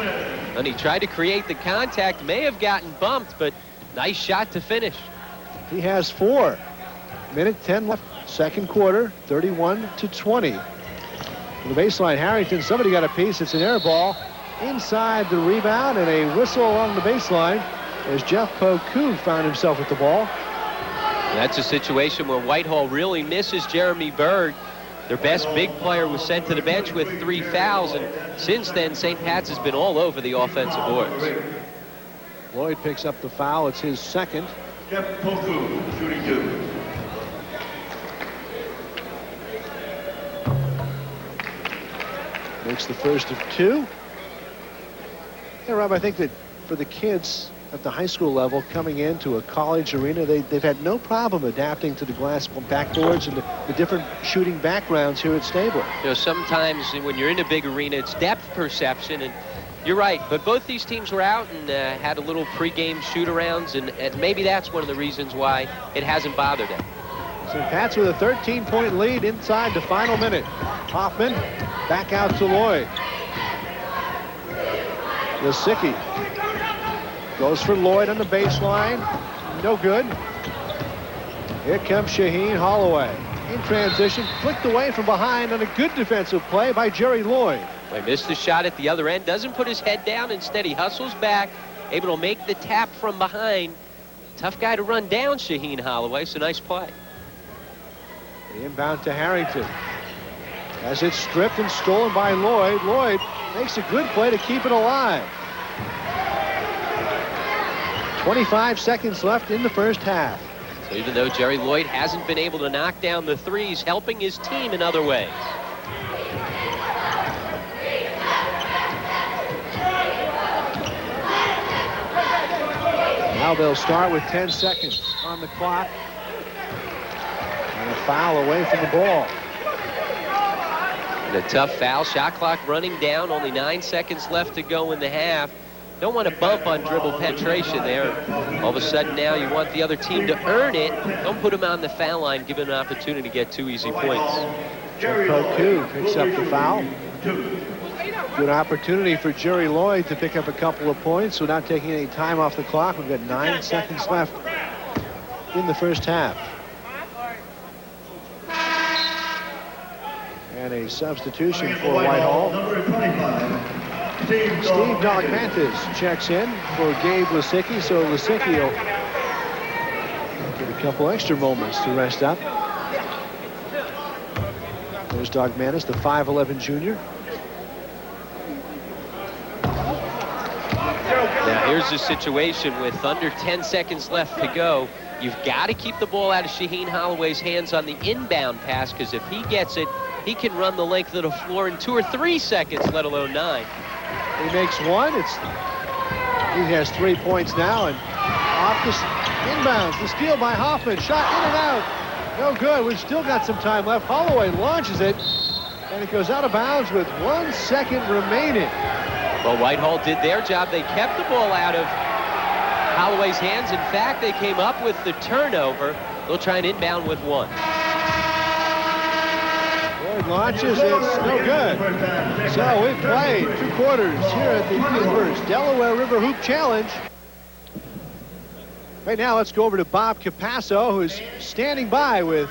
And he tried to create the contact, may have gotten bumped, but nice shot to finish. He has 4. Minute 10 left, second quarter, 31-20. On the baseline, Harrington, somebody got a piece. It's an air ball. Inside the rebound and a whistle along the baseline as Jeff Poku found himself with the ball. And that's a situation where Whitehall really misses Jeremy Berg. Their best big player was sent to the bench with 3 fouls, and since then, St. Pat's has been all over the offensive boards. Lloyd picks up the foul. It's his second. Jeff Poku, shooting 2. Makes the first of 2. Yeah, Rob, I think that for the kids at the high school level coming into a college arena, they've had no problem adapting to the glass backboards and the different shooting backgrounds here at Stabler. You know, sometimes when you're in a big arena, it's depth perception, and you're right, but both these teams were out and had a little pregame shoot-arounds, and maybe that's one of the reasons why it hasn't bothered them. St. Pat's with a 13-point lead inside the final minute. Hoffman back out to Lloyd. Lisicki goes for Lloyd on the baseline. No good. Here comes Shaheen Holloway. In transition, flicked away from behind on a good defensive play by Jerry Lloyd. He missed the shot at the other end, doesn't put his head down. Instead, he hustles back, able to make the tap from behind. Tough guy to run down, Shaheen Holloway, so nice play. The inbound to Harrington. As it's stripped and stolen by Lloyd. Lloyd makes a good play to keep it alive. 25 seconds left in the first half. So even though Jerry Lloyd hasn't been able to knock down the threes, helping his team in other ways. Now they'll start with 10 seconds on the clock. And a foul away from the ball. And a tough foul. Shot clock running down. Only 9 seconds left to go in the half. Don't want to bump on dribble penetration there. All of a sudden now you want the other team to earn it. Don't put them on the foul line, give them an opportunity to get 2 easy points. Poku picks up the foul. Good opportunity for Jerry Lloyd to pick up a couple of points without taking any time off the clock. We've got 9 seconds left in the first half. And a substitution for Whitehall. Steve Dogmantis checks in for Gabe Lisicki, so Lisicki will get a couple extra moments to rest up. There's Dogmantis, the 5'11 junior. Now here's the situation with under 10 seconds left to go. You've got to keep the ball out of Shaheen Holloway's hands on the inbound pass, because if he gets it, he can run the length of the floor in 2 or 3 seconds, let alone 9. He makes one. He has 3 points now, and off the inbounds. The steal by Hoffman. Shot in and out. No good. We've still got some time left. Holloway launches it, and it goes out of bounds with 1 second remaining. Well, Whitehall did their job. They kept the ball out of Holloway's hands. In fact, they came up with the turnover. They'll try and inbound with 1. Lloyd launches. It's no good. So we've played 2 quarters here at the first Delaware River Hoop Challenge. Right now, let's go over to Bob Capasso, who's standing by with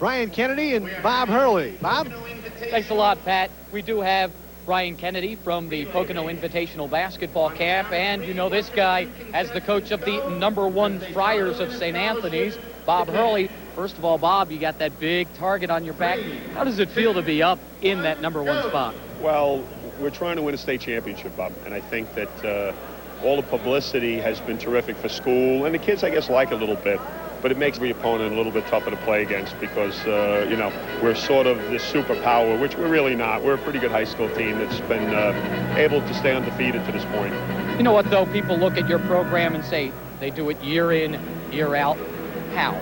Brian Kennedy and Bob Hurley. Bob? Thanks a lot, Pat. We do have Brian Kennedy from the Pocono Invitational Basketball Camp, and you know this guy as the coach of the #1 Friars of St. Anthony's, Bob Hurley. First of all, Bob, you got that big target on your back. How does it feel to be up in that #1 spot? Well, we're trying to win a state championship, Bob, and I think that all the publicity has been terrific for school, and the kids, I guess, like it a little bit. But it makes the opponent a little bit tougher to play against because, you know, we're sort of this superpower, which we're really not. We're a pretty good high school team that's been able to stay undefeated to this point. You know what, though? People look at your program and say they do it year in, year out. How?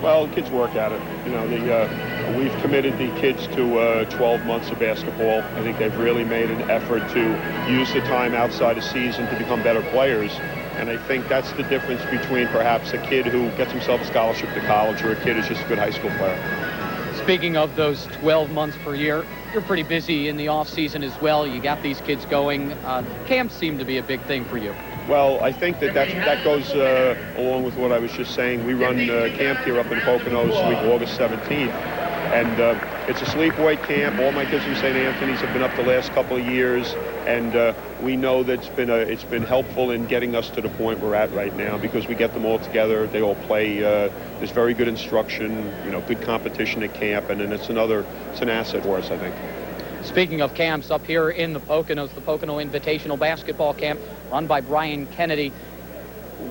Well, kids work at it. You know, we've committed the kids to 12 months of basketball. I think they've really made an effort to use the time outside of season to become better players. And I think that's the difference between perhaps a kid who gets himself a scholarship to college or a kid who's just a good high school player. Speaking of those 12 months per year, you're pretty busy in the off season as well. You got these kids going. Camps seem to be a big thing for you. Well, I think that goes along with what I was just saying. We run camp here up in Pocono this week, August 17th. And it's a sleepaway camp. All my kids from St. Anthony's have been up the last couple of years. And we know that it's been helpful in getting us to the point we're at right now because we get them all together. They all play. There's very good instruction, you know, good competition at camp. And then it's an asset for us, I think. Speaking of camps up here in the Poconos, the Pocono Invitational Basketball Camp run by Brian Kennedy.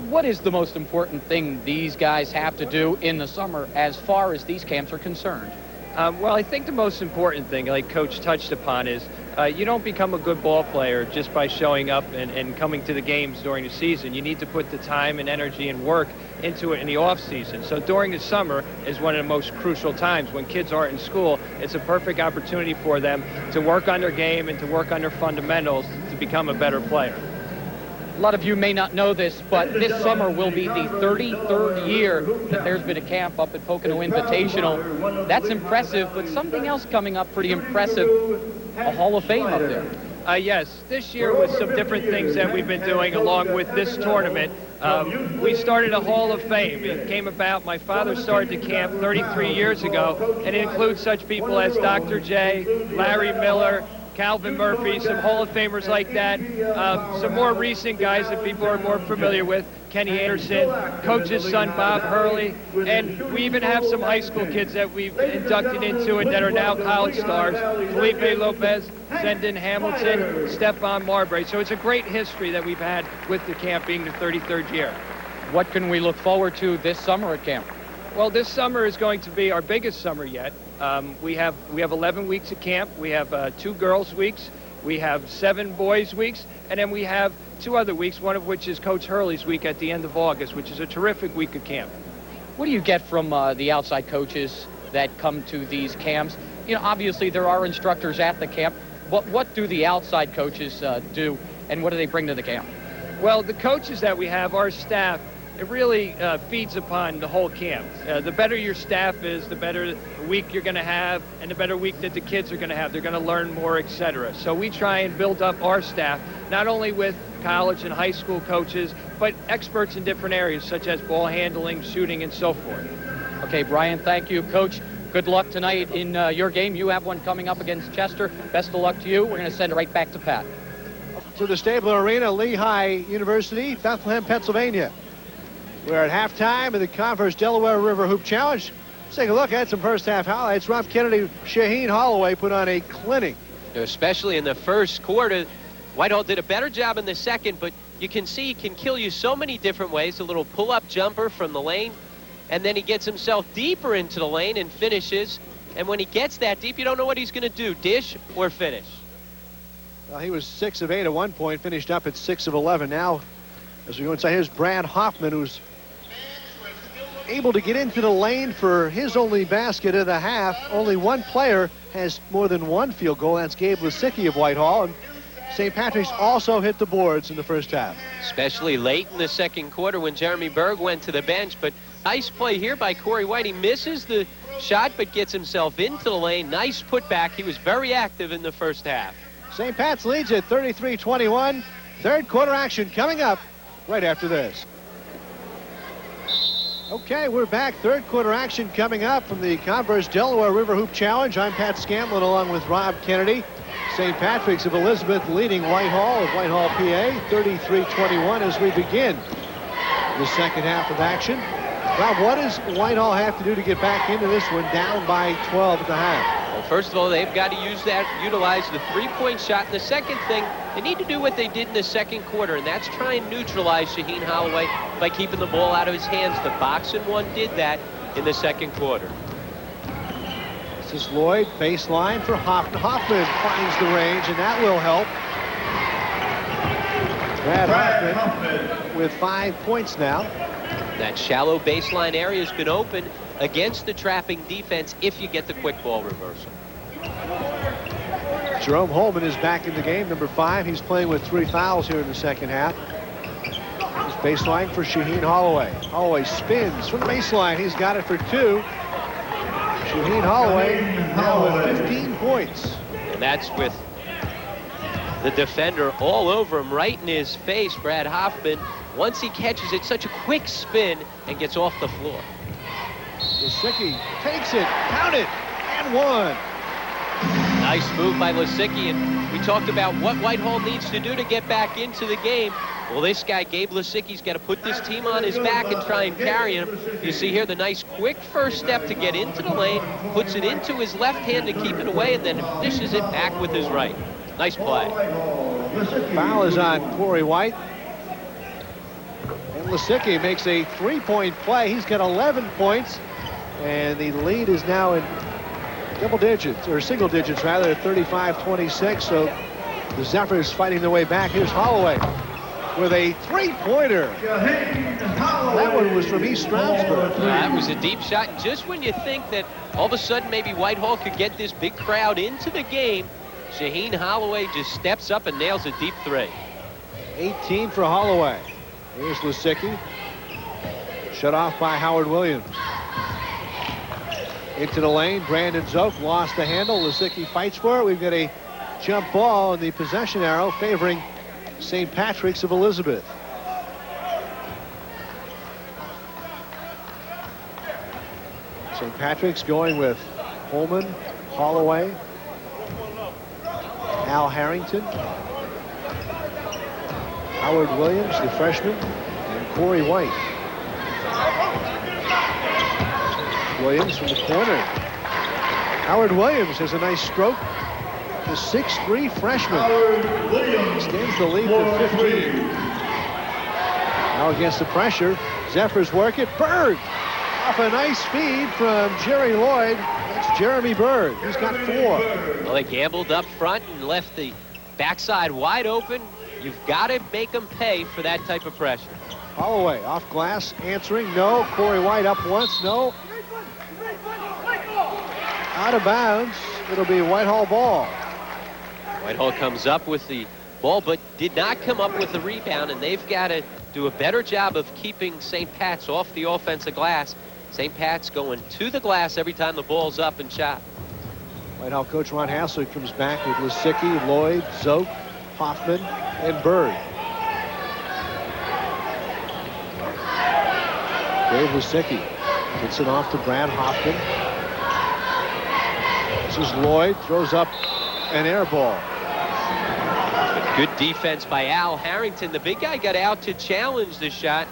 What is the most important thing these guys have to do in the summer as far as these camps are concerned? Well, I think the most important thing, like Coach touched upon, is you don't become a good ball player just by showing up and coming to the games during the season. You need to put the time and energy and work into it in the off season. So during the summer is one of the most crucial times. When kids aren't in school, it's a perfect opportunity for them to work on their game and to work on their fundamentals to become a better player. A lot of you may not know this, but this summer will be the 33rd year that there's been a camp up at Pocono Invitational. That's impressive, but something else coming up pretty impressive, a Hall of Fame up there. Yes, this year with some different things that we've been doing along with this tournament. We started a Hall of Fame. It came about, my father started the camp 33 years ago, and it includes such people as Dr. J, Larry Miller, Calvin Murphy, some Hall of Famers like that. Some more recent guys that people are more familiar with, Kenny Anderson, Coach's son Bob Hurley, and we even have some high school kids that we've inducted into it that are now college stars, Felipe Lopez, Zendon Hamilton, Stephon Marbury. So it's a great history that we've had with the camp being the 33rd year. What can we look forward to this summer at camp? Well, this summer is going to be our biggest summer yet. We have 11 weeks of camp. We have 2 girls' weeks. We have 7 boys' weeks. And then we have 2 other weeks, one of which is Coach Hurley's week at the end of August, which is a terrific week of camp. What do you get from the outside coaches that come to these camps? You know, obviously there are instructors at the camp. What do the outside coaches do, and what do they bring to the camp? Well, the coaches that we have, our staff, it really feeds upon the whole camp. The better your staff is, the better week you're going to have, and the better week that the kids are going to have. They're going to learn more, etc. So we try and build up our staff, not only with college and high school coaches, but experts in different areas, such as ball handling, shooting, and so forth. Okay, Brian, thank you. Coach, good luck tonight in your game. You have one coming up against Chester. Best of luck to you. We're going to send it right back to Pat. To the Stabler Arena, Lehigh University, Bethlehem, Pennsylvania. We're at halftime of the Conference Delaware River Hoop Challenge. Let's take a look at some first half highlights. Rob Kennedy, Shaheen Holloway put on a clinic. Especially in the first quarter. Whitehall did a better job in the second, but you can see he can kill you so many different ways. A little pull-up jumper from the lane, and then he gets himself deeper into the lane and finishes. And when he gets that deep, you don't know what he's going to do, dish or finish. Well, he was 6 of 8 at one point, finished up at 6 of 11. Now, as we go inside, here's Brad Hoffman, who's able to get into the lane for his only basket of the half. Only one player has more than one field goal. That's Gabe Lisicky of Whitehall. And St. Patrick's also hit the boards in the first half. Especially late in the second quarter when Jeremy Berg went to the bench. But nice play here by Corey White. He misses the shot but gets himself into the lane. Nice putback. He was very active in the first half. St. Pat's leads at 33-21. Third quarter action coming up right after this. Okay, we're back. Third quarter action coming up from the Converse Delaware River Hoop Challenge. I'm Pat Scanlon along with Rob Kennedy. St. Patrick's of Elizabeth leading Whitehall of Whitehall, PA, 33-21 as we begin the second half of action. Rob, what does Whitehall have to do to get back into this one down by 12 at the half? Well, first of all, they've got to utilize the three-point shot. And the second thing, they need to do what they did in the second quarter, and that's try and neutralize Shaheen Holloway by keeping the ball out of his hands. The box and one did that in the second quarter. This is Lloyd, baseline for Hoffman. Hoffman finds the range, and that will help. Brad Hoffman with 5 points now. That shallow baseline area has been open against the trapping defense if you get the quick ball reversal. Jerome Holmen is back in the game, number 5. He's playing with 3 fouls here in the second half. This baseline for Shaheen Holloway. Holloway spins from the baseline. He's got it for 2. Shaheen Holloway now with 15 points. And that's with the defender all over him, right in his face, Brad Hoffman. Once he catches it, such a quick spin and gets off the floor. Lisicki takes it, count it, and 1. Nice move by Lisicki, and we talked about what Whitehall needs to do to get back into the game. Well, this guy, Gabe Lisicky's got to put this team on his back and try and carry him. You see here the nice quick first step to get into the lane, puts it into his left hand to keep it away, and then dishes it back with his right. Nice play. Foul is on Corey White. And Lisicki makes a 3-point play. He's got 11 points. And the lead is now in double digits, or single digits rather, at 35-26. So the Zephyrs fighting their way back. Here's Holloway with a 3-pointer. That one was from East Stroudsburg. That was a deep shot. And just when you think that all of a sudden maybe Whitehall could get this big crowd into the game, Shaheen Holloway just steps up and nails a deep 3. 18 for Holloway. Here's Lisicki. Shut off by Howard Williams. Into the lane, Brandon Zook lost the handle. Lisicki fights for it. We've got a jump ball in the possession arrow favoring St. Patrick's of Elizabeth. St. Patrick's going with Holmen, Holloway, Al Harrington, Howard Williams, the freshman, and Corey White. Williams from the corner. Howard Williams has a nice stroke. The 6'3" freshman stands the lead for 15. Now against the pressure, Zephyrs work it. Berg off a nice feed from Jerry Lloyd. That's Jeremy Berg. He's got 4. Well, they gambled up front and left the backside wide open. You've got to make them pay for that type of pressure. Holloway off glass, answering, no. Corey White up once, no. Out of bounds. It'll be Whitehall ball. Whitehall comes up with the ball, but did not come up with the rebound, and they've got to do a better job of keeping St. Pat's off the offensive glass. St. Pat's going to the glass every time the ball's up and shot. Whitehall coach Ron Hassler comes back with Lisicki, Lloyd, Zoke, Hoffman, and Berg. Gabe Lisicki gets it off to Brad Hoffman. This is Lloyd, throws up an air ball. Good defense by Al Harrington. The big guy got out to challenge the shot.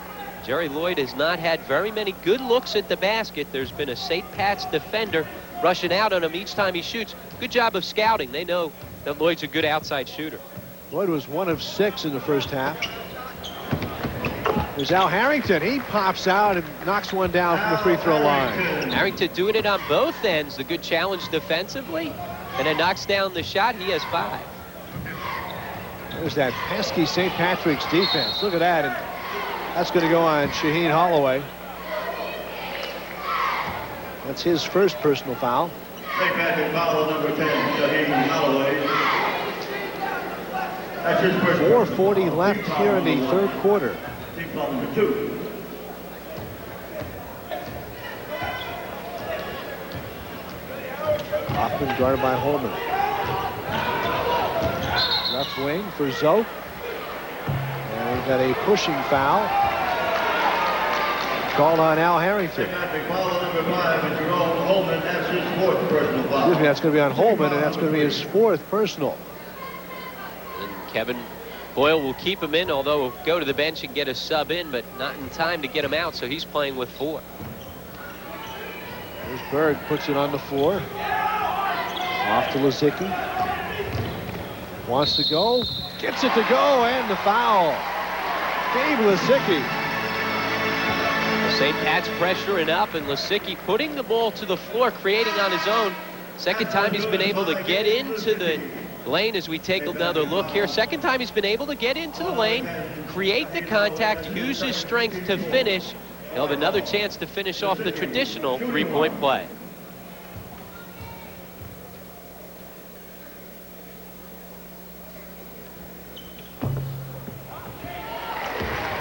Jerry Lloyd has not had very many good looks at the basket. There's been a St. Pat's defender rushing out on him each time he shoots. Good job of scouting. They know that Lloyd's a good outside shooter. Lloyd was 1 of 6 in the first half. There's Al Harrington. He pops out and knocks one down from the free throw line. Harrington doing it on both ends. The good challenge defensively. And then knocks down the shot. He has 5. There's that pesky St. Patrick's defense. Look at that. And that's going to go on Shaheen Holloway. That's his first personal foul. St. Patrick foul number 10, Shaheen Holloway. That's his first. 4:40 left here in the third quarter. Team foul number 2. Hoffman guarded by Holmen. Left wing for Zoke. And we've got a pushing foul called on Al Harrington. Foul number 5, and Jerome Holmen, that's his 4th personal foul. Excuse me, that's going to be on Holmen, and that's going to be his 4th personal. And Kevin Boyle will keep him in, although he'll go to the bench and get a sub in, but not in time to get him out, so he's playing with 4. There's Berg, puts it on the floor. Off to Lisicki. Wants to go. Gets it to go, and the foul. Gabe Lisicki. St. Pat's pressuring up, and Lisicki putting the ball to the floor, creating on his own. Second time he's been able to get into the lane as we take another look here. Second time he's been able to get into the lane, create the contact, use his strength to finish. He'll have another chance to finish off the traditional three-point play.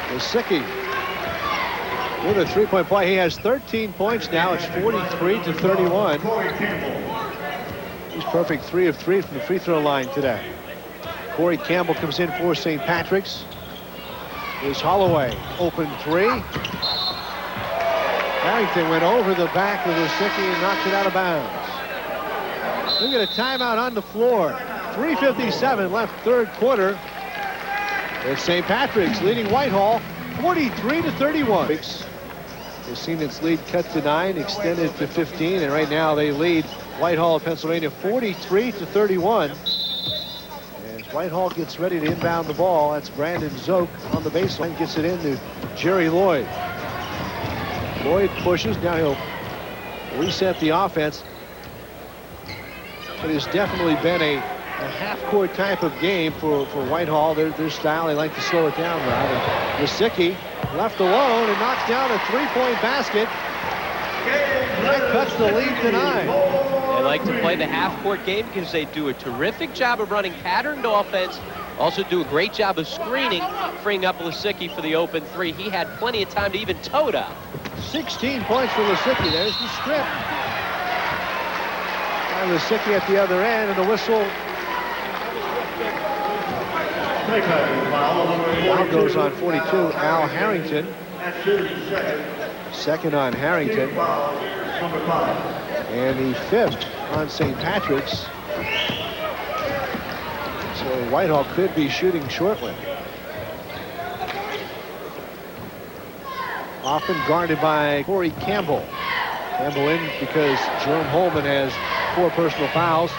Lisicki with a three-point play. He has 13 points now. It's 43-31. He's perfect 3 of 3 from the free throw line today. Corey Campbell comes in for St. Patrick's. Here's Holloway, open 3. Harrington went over the back of Lisicki and knocked it out of bounds. Look at a timeout on the floor. 3:57 left third quarter. It's St. Patrick's leading Whitehall 43-31. They've seen its lead cut to 9, extended to 15, and right now they lead Whitehall of Pennsylvania 43-31. As Whitehall gets ready to inbound the ball, that's Brandon Zoke on the baseline, gets it into Jerry Lloyd. Lloyd pushes, now he'll reset the offense. It has definitely been a half-court type of game for Whitehall. Their style, they like to slow it down now. And Lisicki left alone and knocks down a three-point basket. That cuts the lead to 9. They like to play the half-court game because they do a terrific job of running patterned offense. Also do a great job of screening, freeing up Lisicki for the open 3. He had plenty of time to even toe it up. 16 points for Lisicki. There's the strip. And Lisicki at the other end, and the whistle. Foul goes on 42. Al Harrington. Second on Harrington. And the 5th on St. Patrick's. So Whitehall could be shooting shortly. Often guarded by Corey Campbell. Campbell in because Jerome Holmen has 4 personal fouls.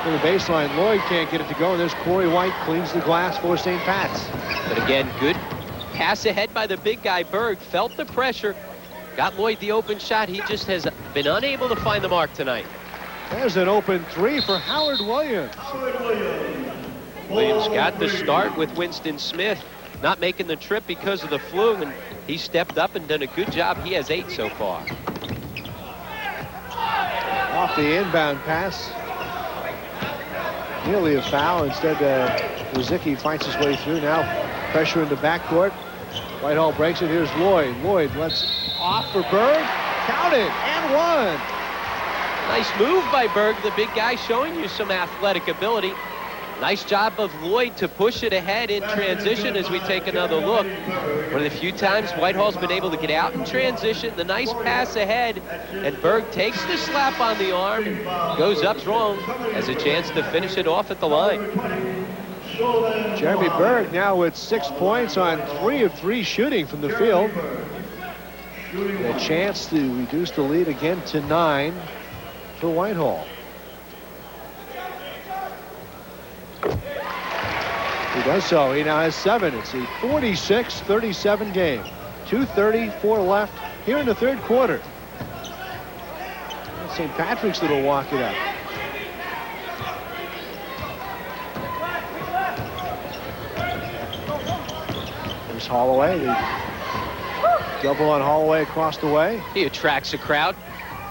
To the baseline, Lloyd can't get it to go, and there's Corey White cleans the glass for St. Pat's. But again, good pass ahead by the big guy, Berg, felt the pressure, got Lloyd the open shot. He just has been unable to find the mark tonight. There's an open three for Howard Williams. Williams got the start with Winston Smith, not making the trip because of the flu, and he stepped up and done a good job. He has 8 so far. Off the inbound pass. Nearly a foul. Instead, Lisicki fights his way through. Now pressure in the backcourt. Whitehall breaks it. Here's Lloyd. Lloyd lets off for Berg. Counted and one. Nice move by Berg, the big guy, showing you some athletic ability. Nice job of Lloyd to push it ahead in transition as we take another look. One of the few times Whitehall's been able to get out in transition. The nice pass ahead, and Berg takes the slap on the arm and goes up strong. Has a chance to finish it off at the line. Jeremy Berg now with 6 points on 3 of 3 shooting from the field. A chance to reduce the lead again to 9 for Whitehall. He does so. He now has 7. It's a 46-37 game. 2:34 left here in the third quarter. St. Patrick's that'll walk it up. There's Holloway. They double on Holloway across the way. He attracts a crowd.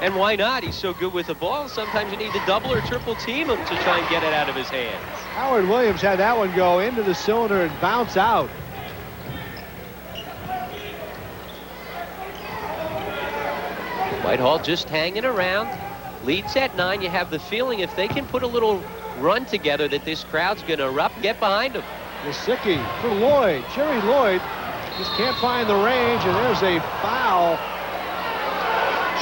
And why not? He's so good with the ball. Sometimes you need to double or triple team him to try and get it out of his hands. Howard Williams had that one go into the cylinder and bounce out. Whitehall just hanging around. Leads at 9. You have the feeling if they can put a little run together that this crowd's going to erupt. Get behind them. Lisicki for Lloyd. Jerry Lloyd just can't find the range, and there's a foul.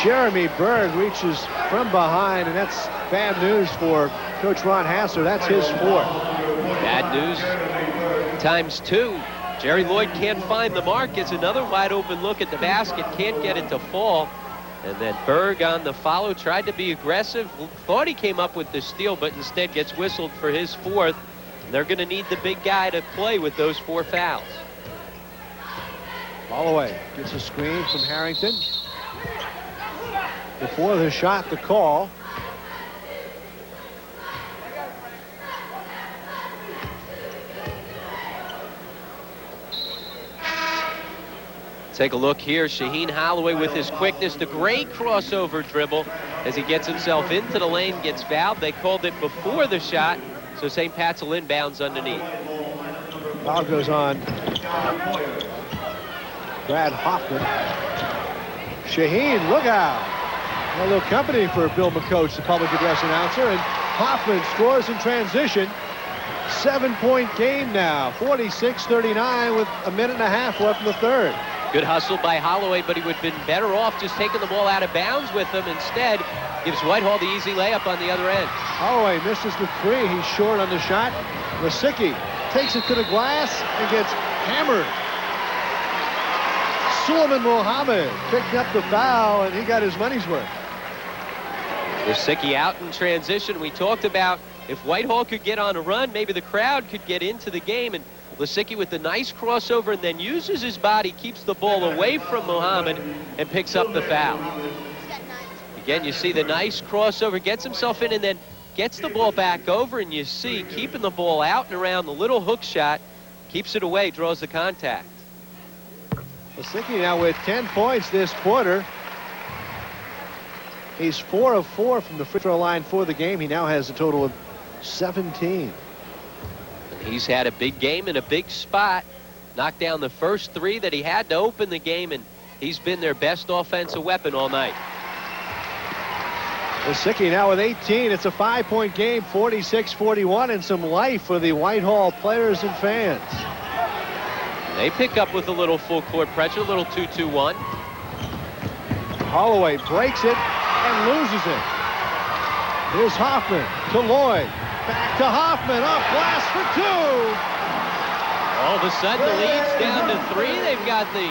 Jeremy Berg reaches from behind, and that's bad news for Coach Ron Hassler. That's his 4th. Bad news times 2. Jerry Lloyd can't find the mark. Gets another wide open look at the basket. Can't get it to fall. And then Berg on the follow tried to be aggressive. Thought he came up with the steal, but instead gets whistled for his 4th. And they're going to need the big guy to play with those 4 fouls. Holloway gets a screen from Harrington. Before the shot, the call. Take a look here. Shaheen Holloway with his quickness. The great crossover dribble as he gets himself into the lane, gets fouled. They called it before the shot, so St. Pat's will inbounds underneath. Foul goes on Brad Hoffman. Shaheen, look out. A little company for Bill McCoach, the public address announcer, and Hoffman scores in transition. 7-point game now, 46-39 with a minute and a half left in the third. Good hustle by Holloway, but he would have been better off just taking the ball out of bounds with him. Instead, gives Whitehall the easy layup on the other end. Holloway misses the 3. He's short on the shot. Lisicki takes it to the glass and gets hammered. Suleiman Mohammed picked up the foul, and he got his money's worth. Lisicki out in transition. We talked about if Whitehall could get on a run, maybe the crowd could get into the game. And Lisicki with the nice crossover and then uses his body, keeps the ball away from Mohammed and picks up the foul. Again, you see the nice crossover, gets himself in and then gets the ball back over, and you see keeping the ball out and around the little hook shot, keeps it away, draws the contact. Lisicki now with 10 points this quarter. He's 4 of 4 from the free throw line for the game. He now has a total of 17. He's had a big game in a big spot. Knocked down the first 3 that he had to open the game, and he's been their best offensive weapon all night. Lisicki now with 18. It's a 5-point game, 46-41, and some life for the Whitehall players and fans. They pick up with a little full court pressure, a little 2-2-1. Holloway breaks it and loses it. Here's Hoffman to Lloyd. Back to Hoffman, off glass for 2. All of a sudden, the lead's down to 3. They've got the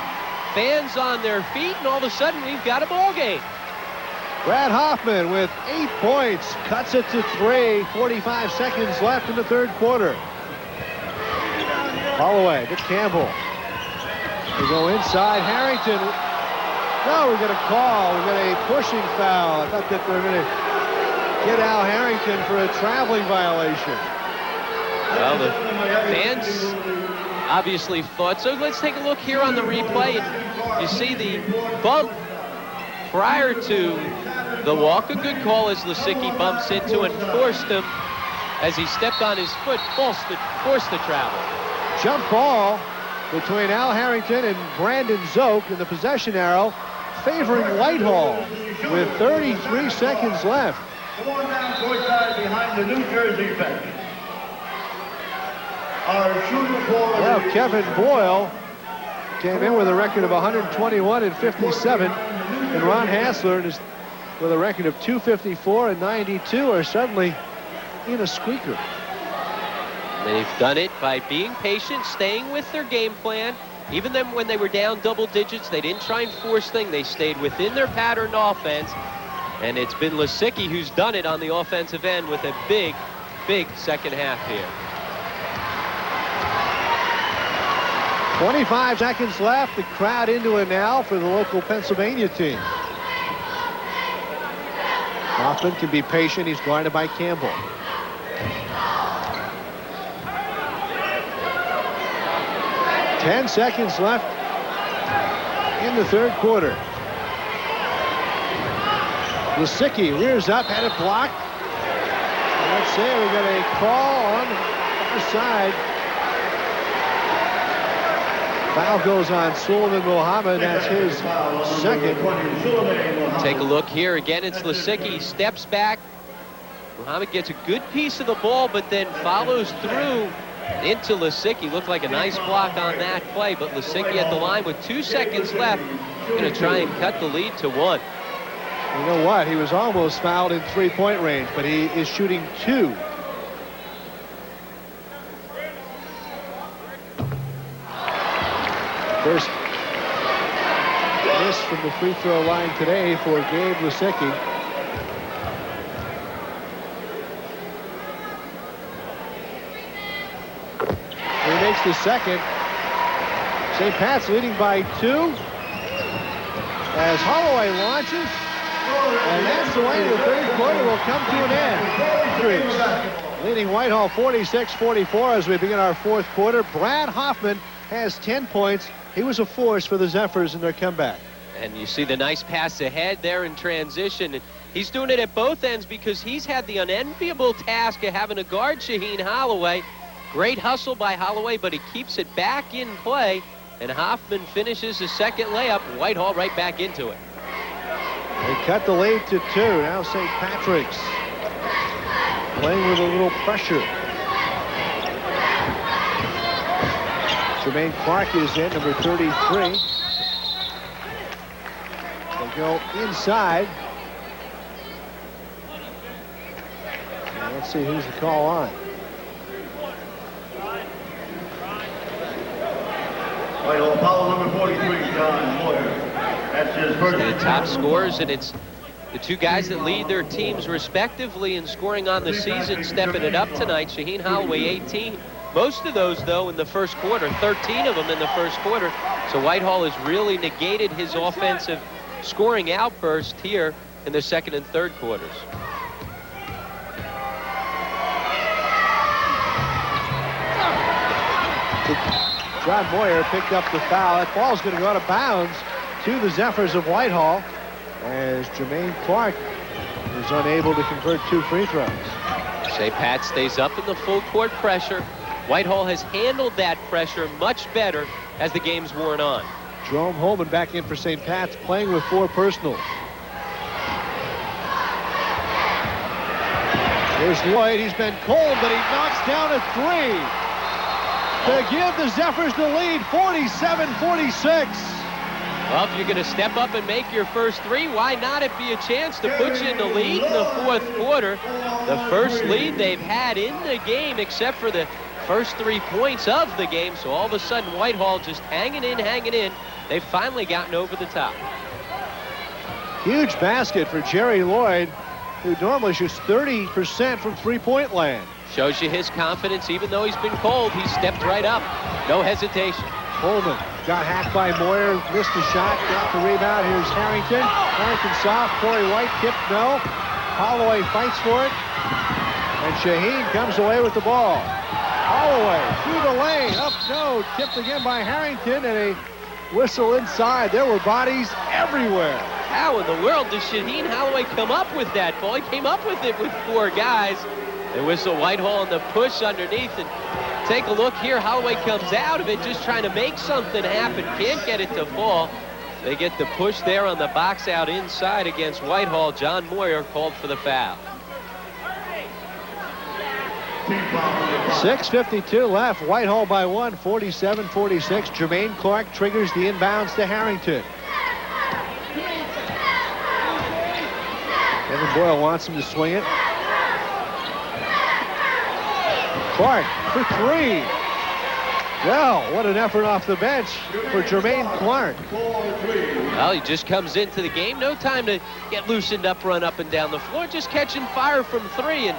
fans on their feet, and all of a sudden, we've got a ball game. Brad Hoffman with 8 points, cuts it to 3. 45 seconds left in the third quarter. Holloway to Campbell. They go inside. Harrington. No, we got a call. We got a pushing foul. I thought that they were going to get Al Harrington for a traveling violation. Well, the fans obviously thought so. Let's take a look here on the replay. And you see the bump prior to the walk. A good call as Lisicki bumps into and forced him, as he stepped on his foot, forced the travel. Jump ball between Al Harrington and Brandon Zoke in the possession arrow, favoring Whitehall with 33 seconds left. Come on down courtside behind the New Jersey bench. Our shooter for... Well, Kevin Boyle came in with a record of 121 and 57, and Ron Hassler is with a record of 254 and 92 are suddenly in a squeaker. They've done it by being patient, staying with their game plan. Even then, when they were down double digits, they didn't try and force things. They stayed within their pattern offense. And it's been Lisicki who's done it on the offensive end with a big, big second half here. 25 seconds left. The crowd into it now for the local Pennsylvania team. Hoffman can be patient. He's guarded by Campbell. Ten seconds left in the third quarter. Lisicki rears up, had it blocked. And let's see, we got a call on the far side. Foul goes on Sullivan Mohammed. That's his second. Take a look here. Again, it's Lisicki. He steps back. Mohammed gets a good piece of the ball, but then follows through into Lisicki. Looked like a nice block on that play, but Lisicki at the line with 2 seconds left. Going to try and cut the lead to 1. You know what? He was almost fouled in three-point range, but he is shooting 2. First miss from the free throw line today for Gabe Lisicki. He makes the second. St. Pat's leading by 2 as Holloway launches. And that's the way the third quarter will come to an end. Leading Whitehall 46-44 as we begin our fourth quarter. Brad Hoffman has 10 points. He was a force for the Zephyrs in their comeback. And you see the nice pass ahead there in transition. And he's doing it at both ends because he's had the unenviable task of having to guard Shaheen Holloway. Great hustle by Holloway, but he keeps it back in play. And Hoffman finishes his second layup. Whitehall right back into it. They cut the lead to 2. Now St. Patrick's playing with a little pressure. Jermaine Clark is in, number 33. They go inside. And let's see who's the call on. Whitehall foul number 43, John Moyer. That's his first. The top scorers, and it's the two guys that lead their teams respectively in scoring on the season, stepping it up tonight. Shaheen Holloway, 18. Most of those, though, in the first quarter, 13 of them in the first quarter. So Whitehall has really negated his offensive scoring outburst here in the second and third quarters. John Moyer picked up the foul. That ball's going to go out of bounds to the Zephyrs of Whitehall as Jermaine Clark is unable to convert 2 free throws. St. Pat stays up in the full court pressure. Whitehall has handled that pressure much better as the game's worn on. Jerome Holmen back in for St. Pat's, playing with 4 personals. Here's Lloyd. He's been cold, but he knocks down a 3 to give the Zephyrs the lead, 47-46. Well, if you're going to step up and make your first 3, why not it be a chance to put you in the lead in the fourth quarter? The first lead they've had in the game, except for the first 3 points of the game. So all of a sudden, Whitehall just hanging in. They've finally gotten over the top. Huge basket for Jerry Lloyd, who normally shoots 30% from three-point land. Shows you his confidence. Even though he's been cold, he stepped right up. No hesitation. Holmen Got hacked by Moyer, missed the shot, got the rebound. Here's Harrington. Harrington soft, Corey White tipped no. Holloway fights for it. And Shaheen comes away with the ball. Holloway through the lane, up no, tipped again by Harrington, and a whistle inside. There were bodies everywhere. How in the world did Shaheen Holloway come up with that ball? He came up with it with 4 guys. They whistle Whitehall on the push underneath, and take a look here. Holloway comes out of it just trying to make something happen. Can't get it to fall. They get the push there on the box out inside against Whitehall. John Moyer called for the foul. 6:52 left. Whitehall by 1, 47-46. Jermaine Clark triggers the inbounds to Harrington. Kevin Boyle wants him to swing it. Clark for 3. Well, what an effort off the bench for Jermaine Clark. Well, he just comes into the game. No time to get loosened up, run up and down the floor. Just catching fire from 3. And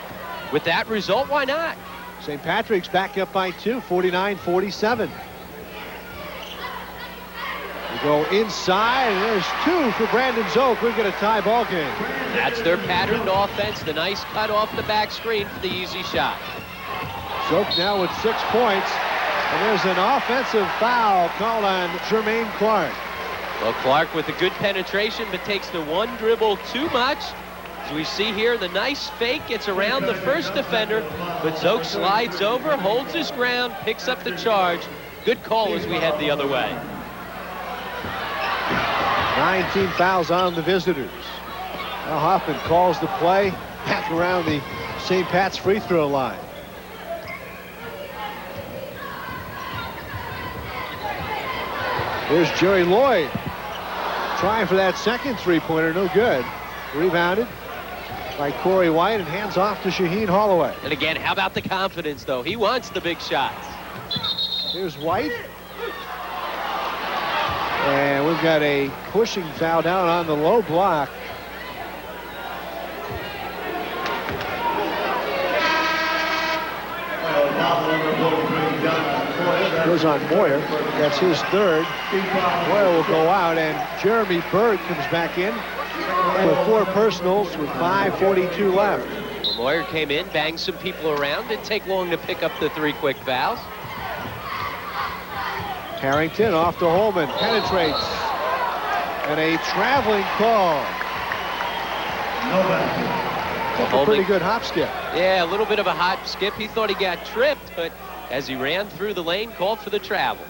with that result, why not? St. Patrick's back up by 2, 49-47. We go inside, and there's 2 for Brandon Zoke. We've got a tie ball game. That's their patterned offense. The nice cut off the back screen for the easy shot. Zoke now with 6 points. And there's an offensive foul called on Jermaine Clark. Well, Clark with a good penetration, but takes the 1 dribble too much. As we see here, the nice fake gets around the first defender, but Zoke slides over, holds his ground, picks up the charge. Good call as we head the other way. 19 fouls on the visitors. Now Hoffman calls the play back around the St. Pat's free throw line. Here's Jerry Lloyd trying for that second three-pointer, no good. Rebounded by Corey White and hands off to Shaheen Holloway. And again, how about the confidence, though? He wants the big shots. Here's White. And we've got a pushing foul down on the low block. Goes on Moyer. That's his 3rd. Moyer will go out, and Jeremy Bird comes back in with 4 personals with 5:42 left. Well, Moyer came in, banged some people around. Didn't take long to pick up the 3 quick fouls. Harrington off to Holmen, penetrates, and a traveling call. A pretty good hop skip. Yeah, a little bit of a hop skip. He thought he got tripped, but as he ran through the lane, called for the travel.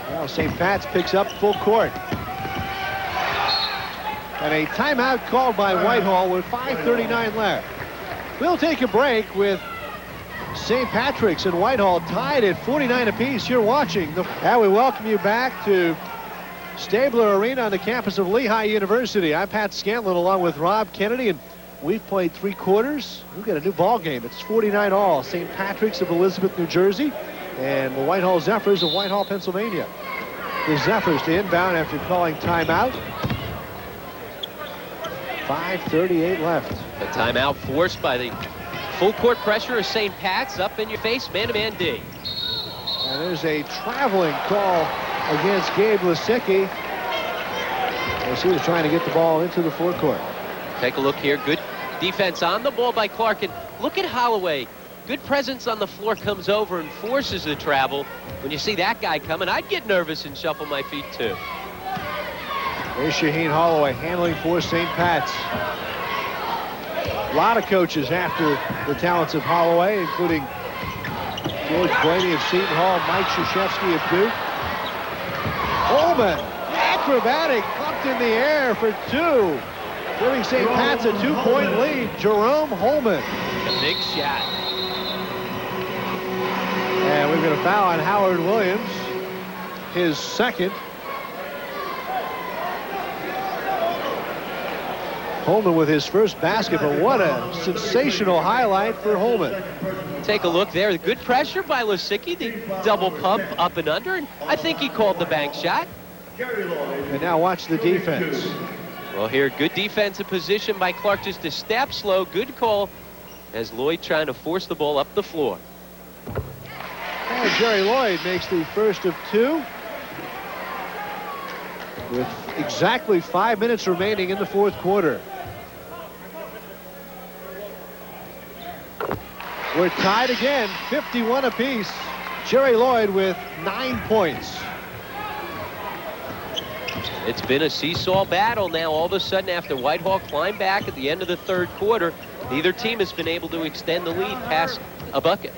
Well, St. Pat's picks up full court. And a timeout called by Whitehall with 5:39 left. We'll take a break with St. Patrick's and Whitehall tied at 49 apiece. You're watching. And we welcome you back to Stabler Arena on the campus of Lehigh University. I'm Pat Scanlon along with Rob Kennedy, and we've played 3 quarters. We've got a new ball game. It's 49 all. St. Patrick's of Elizabeth, New Jersey, and the Whitehall Zephyrs of Whitehall, Pennsylvania. The Zephyrs to inbound after calling timeout. 5:38 left. The timeout forced by the full court pressure of St. Pat's. Up in your face, man-to-man D. And there's a traveling call against Gabe Lisicky as he was trying to get the ball into the forecourt. Take a look here. Good defense on the ball by Clark. And look at Holloway. Good presence on the floor, comes over and forces the travel. When you see that guy coming, I'd get nervous and shuffle my feet too. There's Shaheen Holloway handling for St. Pat's. A lot of coaches after the talents of Holloway, including George Blaney of Seton Hall, Mike Krzyzewski of Duke. Holmen, acrobatic, pumped in the air for 2. Giving St. Pat's a 2-point lead. Jerome Holmen. A big shot. And we've got a foul on Howard Williams, his 2nd. Holmen with his first basket, but what a sensational highlight for Holmen. Take a look there. Good pressure by Lisicki, the double pump up and under, and I think he called the bank shot. And now watch the defense. Well, here, good defensive position by Clark, just a step slow. Good call as Lloyd trying to force the ball up the floor. And And Jerry Lloyd makes the first of two. With exactly 5 minutes remaining in the fourth quarter. We're tied again, 51 apiece. Jerry Lloyd with 9 points. It's been a seesaw battle now. All of a sudden, after Whitehall climbed back at the end of the third quarter, neither team has been able to extend the lead past a bucket.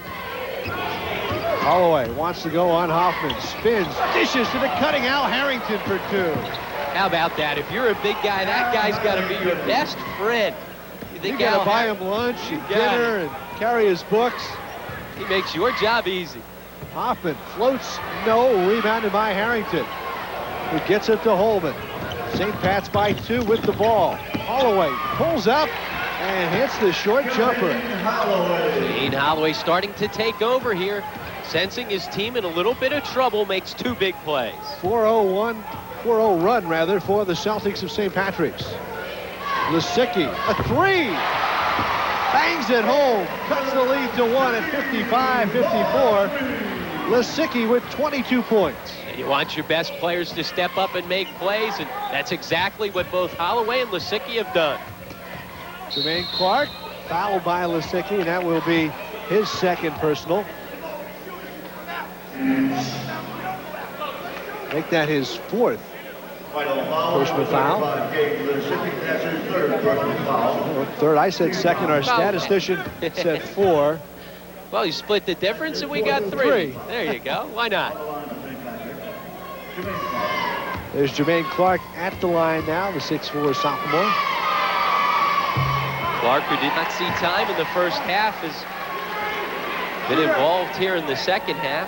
Holloway wants to go on Hoffman. Spins, dishes to the cutting Al Harrington for two. How about that? If you're a big guy, that guy's got to be your best friend. You got to buy him lunch and dinner and carry his books. He makes your job easy. Hoffman floats, no, rebounded by Harrington, who gets it to Holmen. St. Pat's by 2 with the ball. Holloway pulls up and hits the short jumper. Shaheen Holloway starting to take over here. Sensing his team in a little bit of trouble, makes 2 big plays. 4-0 run rather for the Celtics of St. Patrick's. Lisicky, a 3. Bangs it home. Cuts the lead to 1 at 55-54. Lisicky with 22 points. And you want your best players to step up and make plays, and that's exactly what both Holloway and Lisicky have done. Jermaine Clark fouled by Lisicky, and that will be his second personal. Make that his 4th personal foul. Third, I said second. Our statistician said 4. Well, you split the difference, and we got 3. There you go. Why not? There's Jermaine Clark at the line now, the 6'4" sophomore. Clark, who did not see time in the first half, has been involved here in the second half.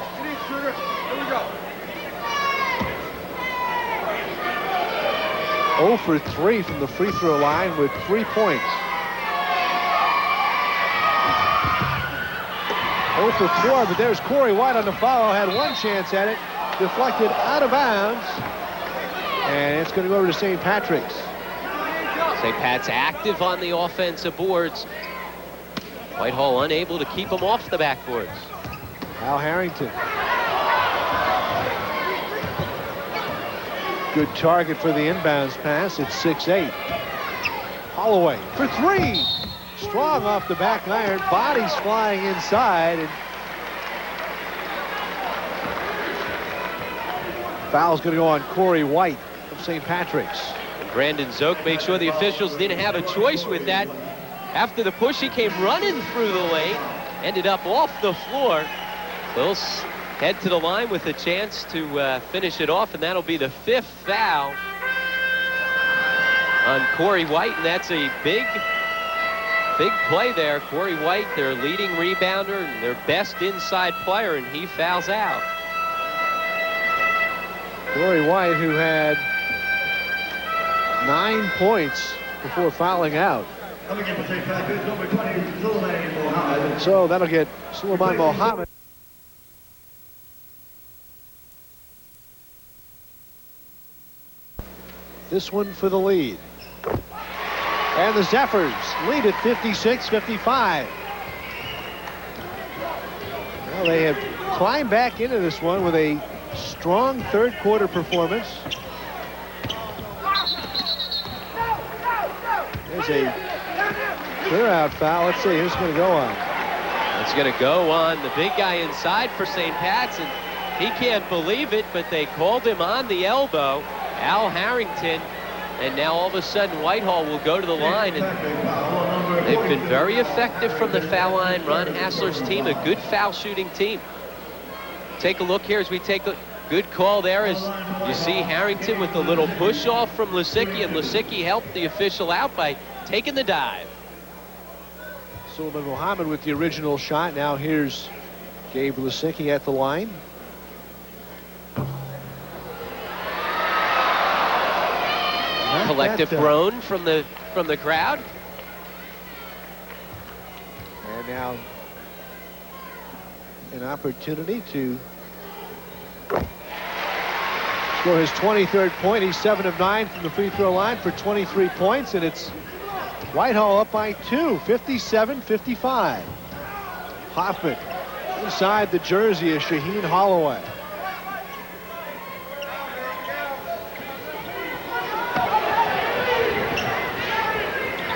Here we go. 0 for 3 from the free throw line with 3 points. 0 for 4, but there's Corey White on the foul. Had one chance at it, deflected out of bounds, and it's going to go over to St. Patrick's. St. Pat's active on the offensive boards. Whitehall unable to keep them off the backboards. Al Harrington. Good target for the inbounds pass. It's 6-8. Holloway for 3. Strong off the back iron. Bodies flying inside. And foul's going to go on Corey White of St. Patrick's. Brandon Zook made sure the officials didn't have a choice with that. After the push, he came running through the lane. Ended up off the floor. They'll head to the line with a chance to finish it off, and that'll be the 5th foul on Corey White, and that's a big play there. Corey White, their leading rebounder and their best inside player, and he fouls out. Corey White, who had 9 points before fouling out. So that'll get Suleiman Mohammed. This one for the lead. And the Zephyrs lead at 56-55. Well, they have climbed back into this one with a strong third quarter performance. There's a clear out foul. Let's see who's going to go on. It's going to go on the big guy inside for St. Pat's, and he can't believe it, but they called him on the elbow, Al Harrington, and now all of a sudden Whitehall will go to the line, and they've been very effective from the foul line. Ron Hassler's team, a good foul shooting team. Take a look here as we take a good call there as you see Harrington with a little push off from Lisicki, and Lisicki helped the official out by taking the dive. Suleiman Mohammed with the original shot. Now here's Gabe Lisicki at the line. Collective groan from the crowd. And now an opportunity to score his 23rd point. He's 7 of 9 from the free throw line for 23 points, and it's Whitehall up by 2, 57-55. Hoffman Inside the jersey is Shaheen Holloway.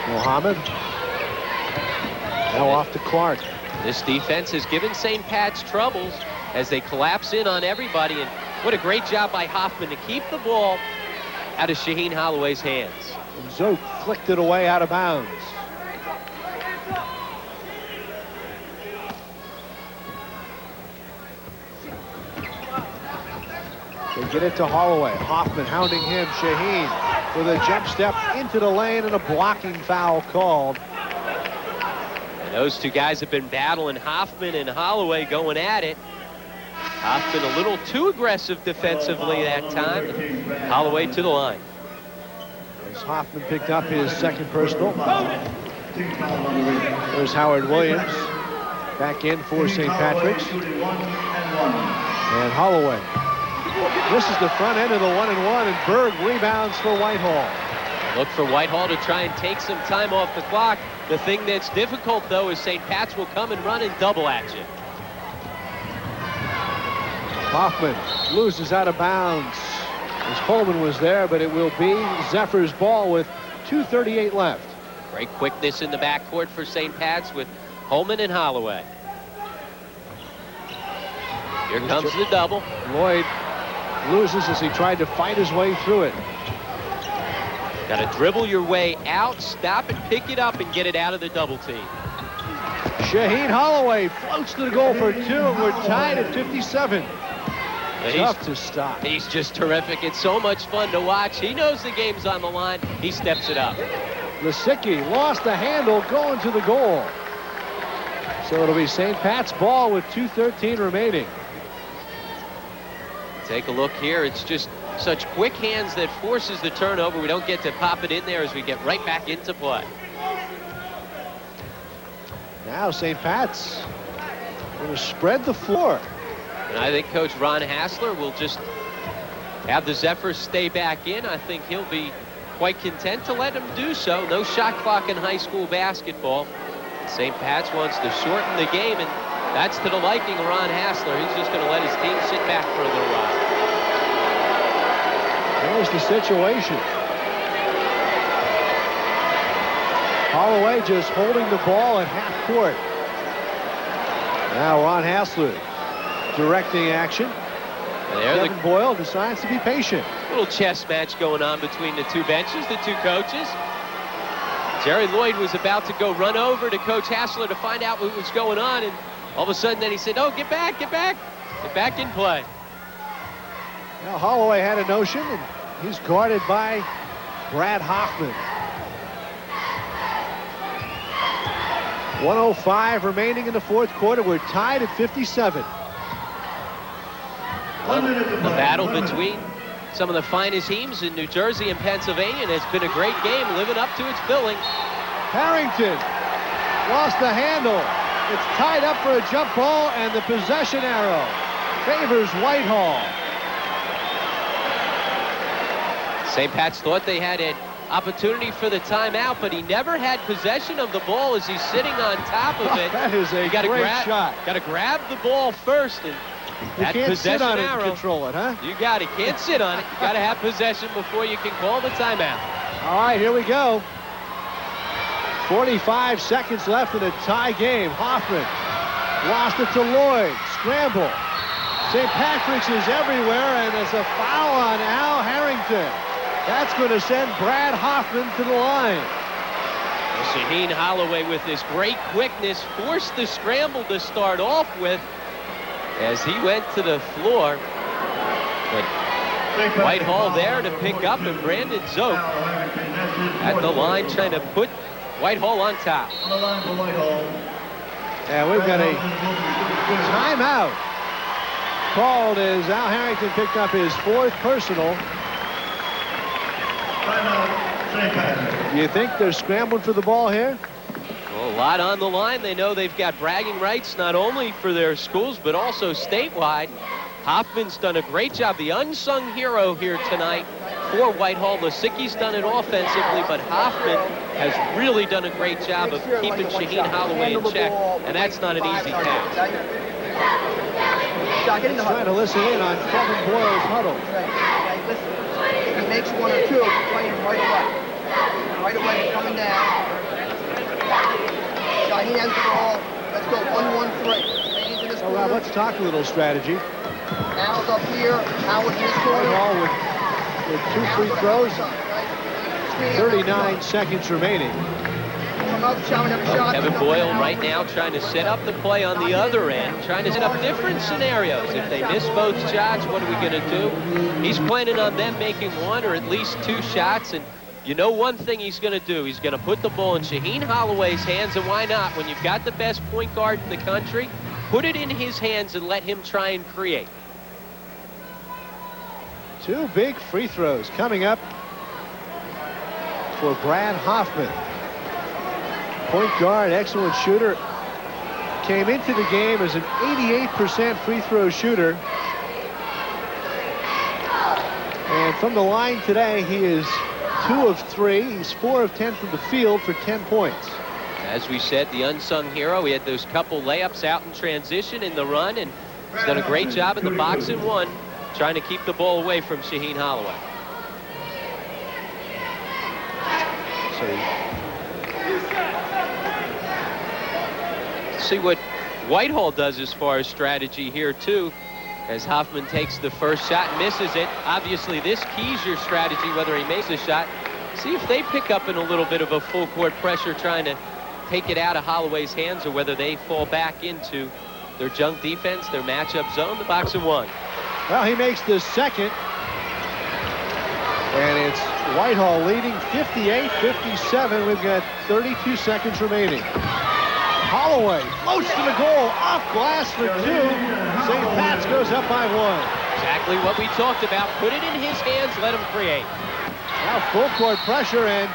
Mohammed. Now off to Clark. This defense has given St. Pat's troubles as they collapse in on everybody. And what a great job by Hoffman to keep the ball out of Shaheen Holloway's hands. And Zook flicked it away out of bounds. They get it to Holloway. Hoffman hounding him. Shaheen with a jump step into the lane and a blocking foul called. And those two guys have been battling, Hoffman and Holloway going at it. Hoffman a little too aggressive defensively that time. Holloway to the line. As Hoffman picked up his second personal. There's Howard Williams back in for St. Patrick's. And Holloway. This is the front end of the 1-and-1, and Berg rebounds for Whitehall. Look for Whitehall to try and take some time off the clock. The thing that's difficult, though, is St. Pat's will come and run in double action. Hoffman loses out of bounds as Holmen was there, but it will be Zephyr's ball with 2:38 left. Great quickness in the backcourt for St. Pat's with Holmen and Holloway. Here comes the double. Lloyd loses as he tried to fight his way through it. Got to dribble your way out, stop it, pick it up, and get it out of the double team. Shaheen Holloway floats to the goal for two, and we're tied at 57. Tough to stop. He's just terrific. It's so much fun to watch. He knows the game's on the line. He steps it up. Lisicki lost the handle going to the goal. So it'll be St. Pat's ball with 2:13 remaining. Take a look here. It's just such quick hands that forces the turnover. We don't get to pop it in there as we get right back into play. Now St. Pat's going to spread the floor. And I think Coach Ron Hassler will just have the Zephyrs stay back in. I think he'll be quite content to let them do so. No shot clock in high school basketball. St. Pat's wants to shorten the game, and that's to the liking of Ron Hassler. He's just going to let his team sit back for a little while. There's the situation. Holloway just holding the ball at half court. Now Ron Hassler directing action. Kevin Boyle decides to be patient. Little chess match going on between the two benches, the two coaches. Jerry Lloyd was about to go run over to Coach Hassler to find out what was going on, and all of a sudden then he said, oh, get back in play. Now Holloway had a notion, and he's guarded by Brad Hoffman. 1:05 remaining in the fourth quarter. We're tied at 57. The battle between some of the finest teams in New Jersey and Pennsylvania, and it's been a great game living up to its billing. Harrington lost the handle. It's tied up for a jump ball, and the possession arrow favors Whitehall. St. Pat's thought they had an opportunity for the timeout, but he never had possession of the ball as he's sitting on top of it. That is a great shot. Got to grab the ball first, and you can't sit on it and control it, huh? You got it. Can't sit on it. You got to have possession before you can call the timeout. All right, here we go. 45 seconds left in a tie game. Hoffman lost it to Lloyd. Scramble. St. Patrick's is everywhere, and there's a foul on Al Harrington. That's going to send Brad Hoffman to the line. Well, Shaheen Holloway, with this great quickness, forced the scramble to start off with as he went to the floor. But Whitehall there to pick up, and Brandon Zook at the line trying to put Whitehall on top. And we've got a timeout called as Al Harrington picked up his fourth personal. Do you think they're scrambling for the ball here? Well, a lot on the line. They know they've got bragging rights not only for their schools but also statewide. Hoffman's done a great job, the unsung hero here tonight for Whitehall. Lisicky's done it offensively, but Hoffman has really done a great job of keeping Shaheen Holloway in check, and that's not an easy task. Shot, get in the Trying to listen in on Kevin Boyle's huddle. Right. Listen, if he makes one or two, play him right away. Right away, he's coming down. Shaheen has the ball. Let's go 1-1-3. Shahin's in this Oh, Rob, let's talk a little strategy. Al's up here. Al with his corner. Whitehall with 2 free throws. 39 seconds remaining. Kevin Boyle right now trying to set up the play on the other end, trying to set up different scenarios. If they miss both shots, what are we going to do? He's planning on them making 1 or at least 2 shots, and you know one thing he's going to do. He's going to put the ball in Shaheen Holloway's hands, and why not? When you've got the best point guard in the country, put it in his hands and let him try and create. 2 big free throws coming up for Brad Hoffman. Point guard, excellent shooter. Came into the game as an 88% free throw shooter. And from the line today, he is 2 of 3. He's 4 of 10 from the field for 10 points. As we said, the unsung hero. He had those couple layups out in transition in the run, and he's done a great job in the box and 1, trying to keep the ball away from Shaheen Holloway. See what Whitehall does as far as strategy here too, as Hoffman takes the first shot and misses it. Obviously this keys your strategy whether he makes a shot. See if they pick up in a little bit of a full court pressure trying to take it out of Holloway's hands, or whether they fall back into their junk defense, their matchup zone, the box and 1. Well, he makes the second, and it's Whitehall leading 58-57. We've got 32 seconds remaining. Holloway floats to the goal, off glass for 2. St. Pat's goes up by 1. Exactly what we talked about. Put it in his hands, let him create. Now full court pressure, and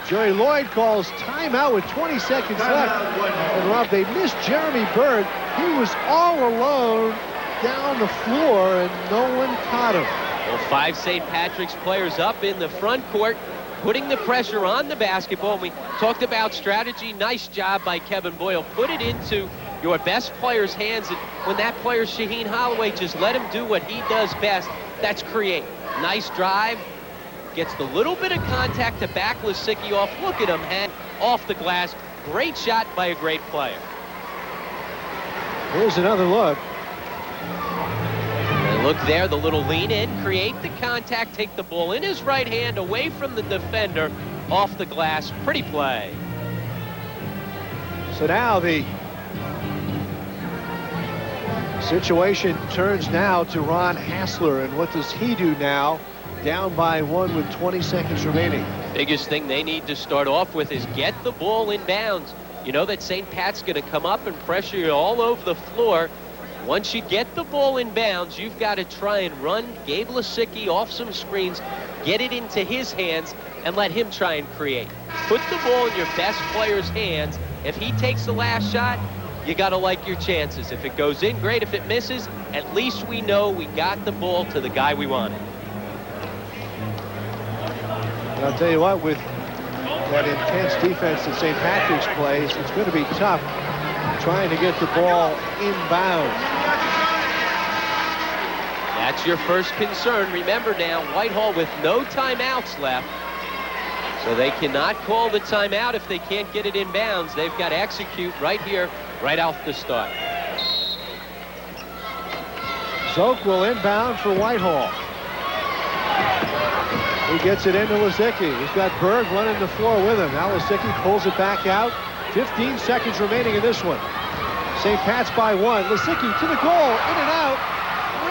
Jerry Lloyd calls timeout with 20 seconds left. And Rob, they missed Jeremy Berg. He was all alone down the floor, and no one caught him. Well, 5 St. Patrick's players up in the front court, putting the pressure on the basketball. And we talked about strategy. Nice job by Kevin Boyle. Put it into your best player's hands, and when that player's Shaheen Holloway, just let him do what he does best. That's create. Nice drive. Gets the little bit of contact to back Lisicki off. Look at him, hand off the glass. Great shot by a great player. Here's another look. And look there, the little lean in, create the contact, take the ball in his right hand away from the defender, off the glass. Pretty play. So now the situation turns now to Ron Hassler, and what does he do now? Down by 1 with 20 seconds remaining. Biggest thing they need to start off with is get the ball in bounds. You know that St. Pat's going to come up and pressure you all over the floor. Once you get the ball in bounds, you've got to try and run Gabe Lisicki off some screens, get it into his hands, and let him try and create. Put the ball in your best player's hands. If he takes the last shot, you got to like your chances. If it goes in, great. If it misses, at least we know we got the ball to the guy we wanted. And I'll tell you what, with that intense defense that St. Patrick's plays, it's going to be tough trying to get the ball inbounds. That's your first concern. Remember now, Whitehall with no timeouts left. So they cannot call the timeout if they can't get it in bounds. They've got to execute right here, right off the start. Zoke will inbound for Whitehall. He gets it into Lisicki. He's got Berg running the floor with him. Now Lisicki pulls it back out. 15 seconds remaining in this one. St. Pat's by 1. Lisicki to the goal, in and out.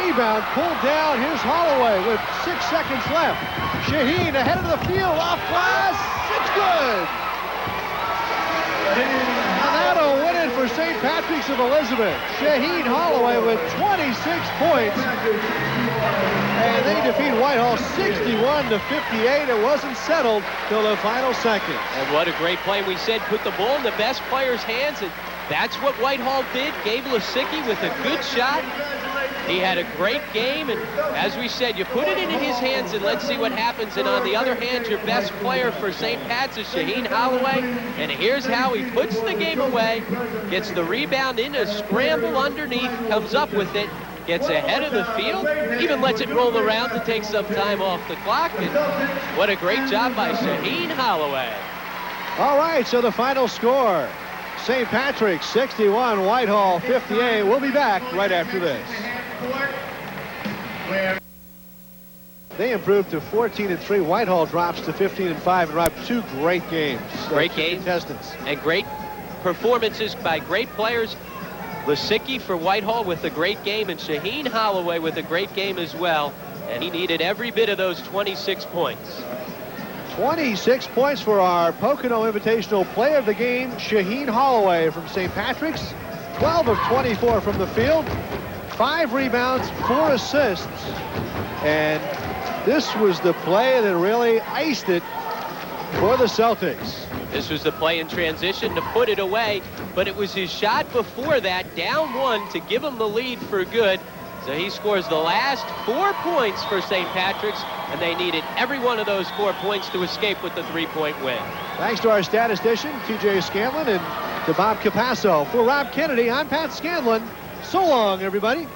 Rebound pulled down. Here's Holloway with 6 seconds left. Shaheen ahead of the field, off glass. It's good. And that'll win it for St. Patrick's of Elizabeth. Shaheen Holloway with 26 points. And they defeat Whitehall 61-58. It wasn't settled till the final second. And what a great play. We said put the ball in the best player's hands, and that's what Whitehall did. Gabe Lisicki with a good shot. He had a great game, and as we said, you put it in his hands and let's see what happens. And on the other hand, your best player for St. Pat's is Shaheen Holloway, and here's how he puts the game away, gets the rebound in a scramble underneath, comes up with it, gets ahead of the field, even lets it roll around to take some time off the clock, and what a great job by Shaheen Holloway. All right, so the final score, St. Patrick's 61, Whitehall 58. We'll be back right after this. They improved to 14-3. Whitehall drops to 15-5 and Rob, two great games. Great games. Contestants. And great performances by great players. Lisicki for Whitehall with a great game, and Shaheen Holloway with a great game as well. And he needed every bit of those 26 points. 26 points for our Pocono Invitational Player of the Game, Shaheen Holloway from St. Patrick's. 12 of 24 from the field. 5 rebounds, 4 assists. And this was the play that really iced it for the Celtics. This was the play in transition to put it away, but it was his shot before that, down 1, to give him the lead for good. So he scores the last 4 points for St. Patrick's, and they needed every one of those 4 points to escape with the 3-point win. Thanks to our statistician, TJ Scanlon, and to Bob Capasso. For Rob Kennedy, I'm Pat Scanlon. So long, everybody.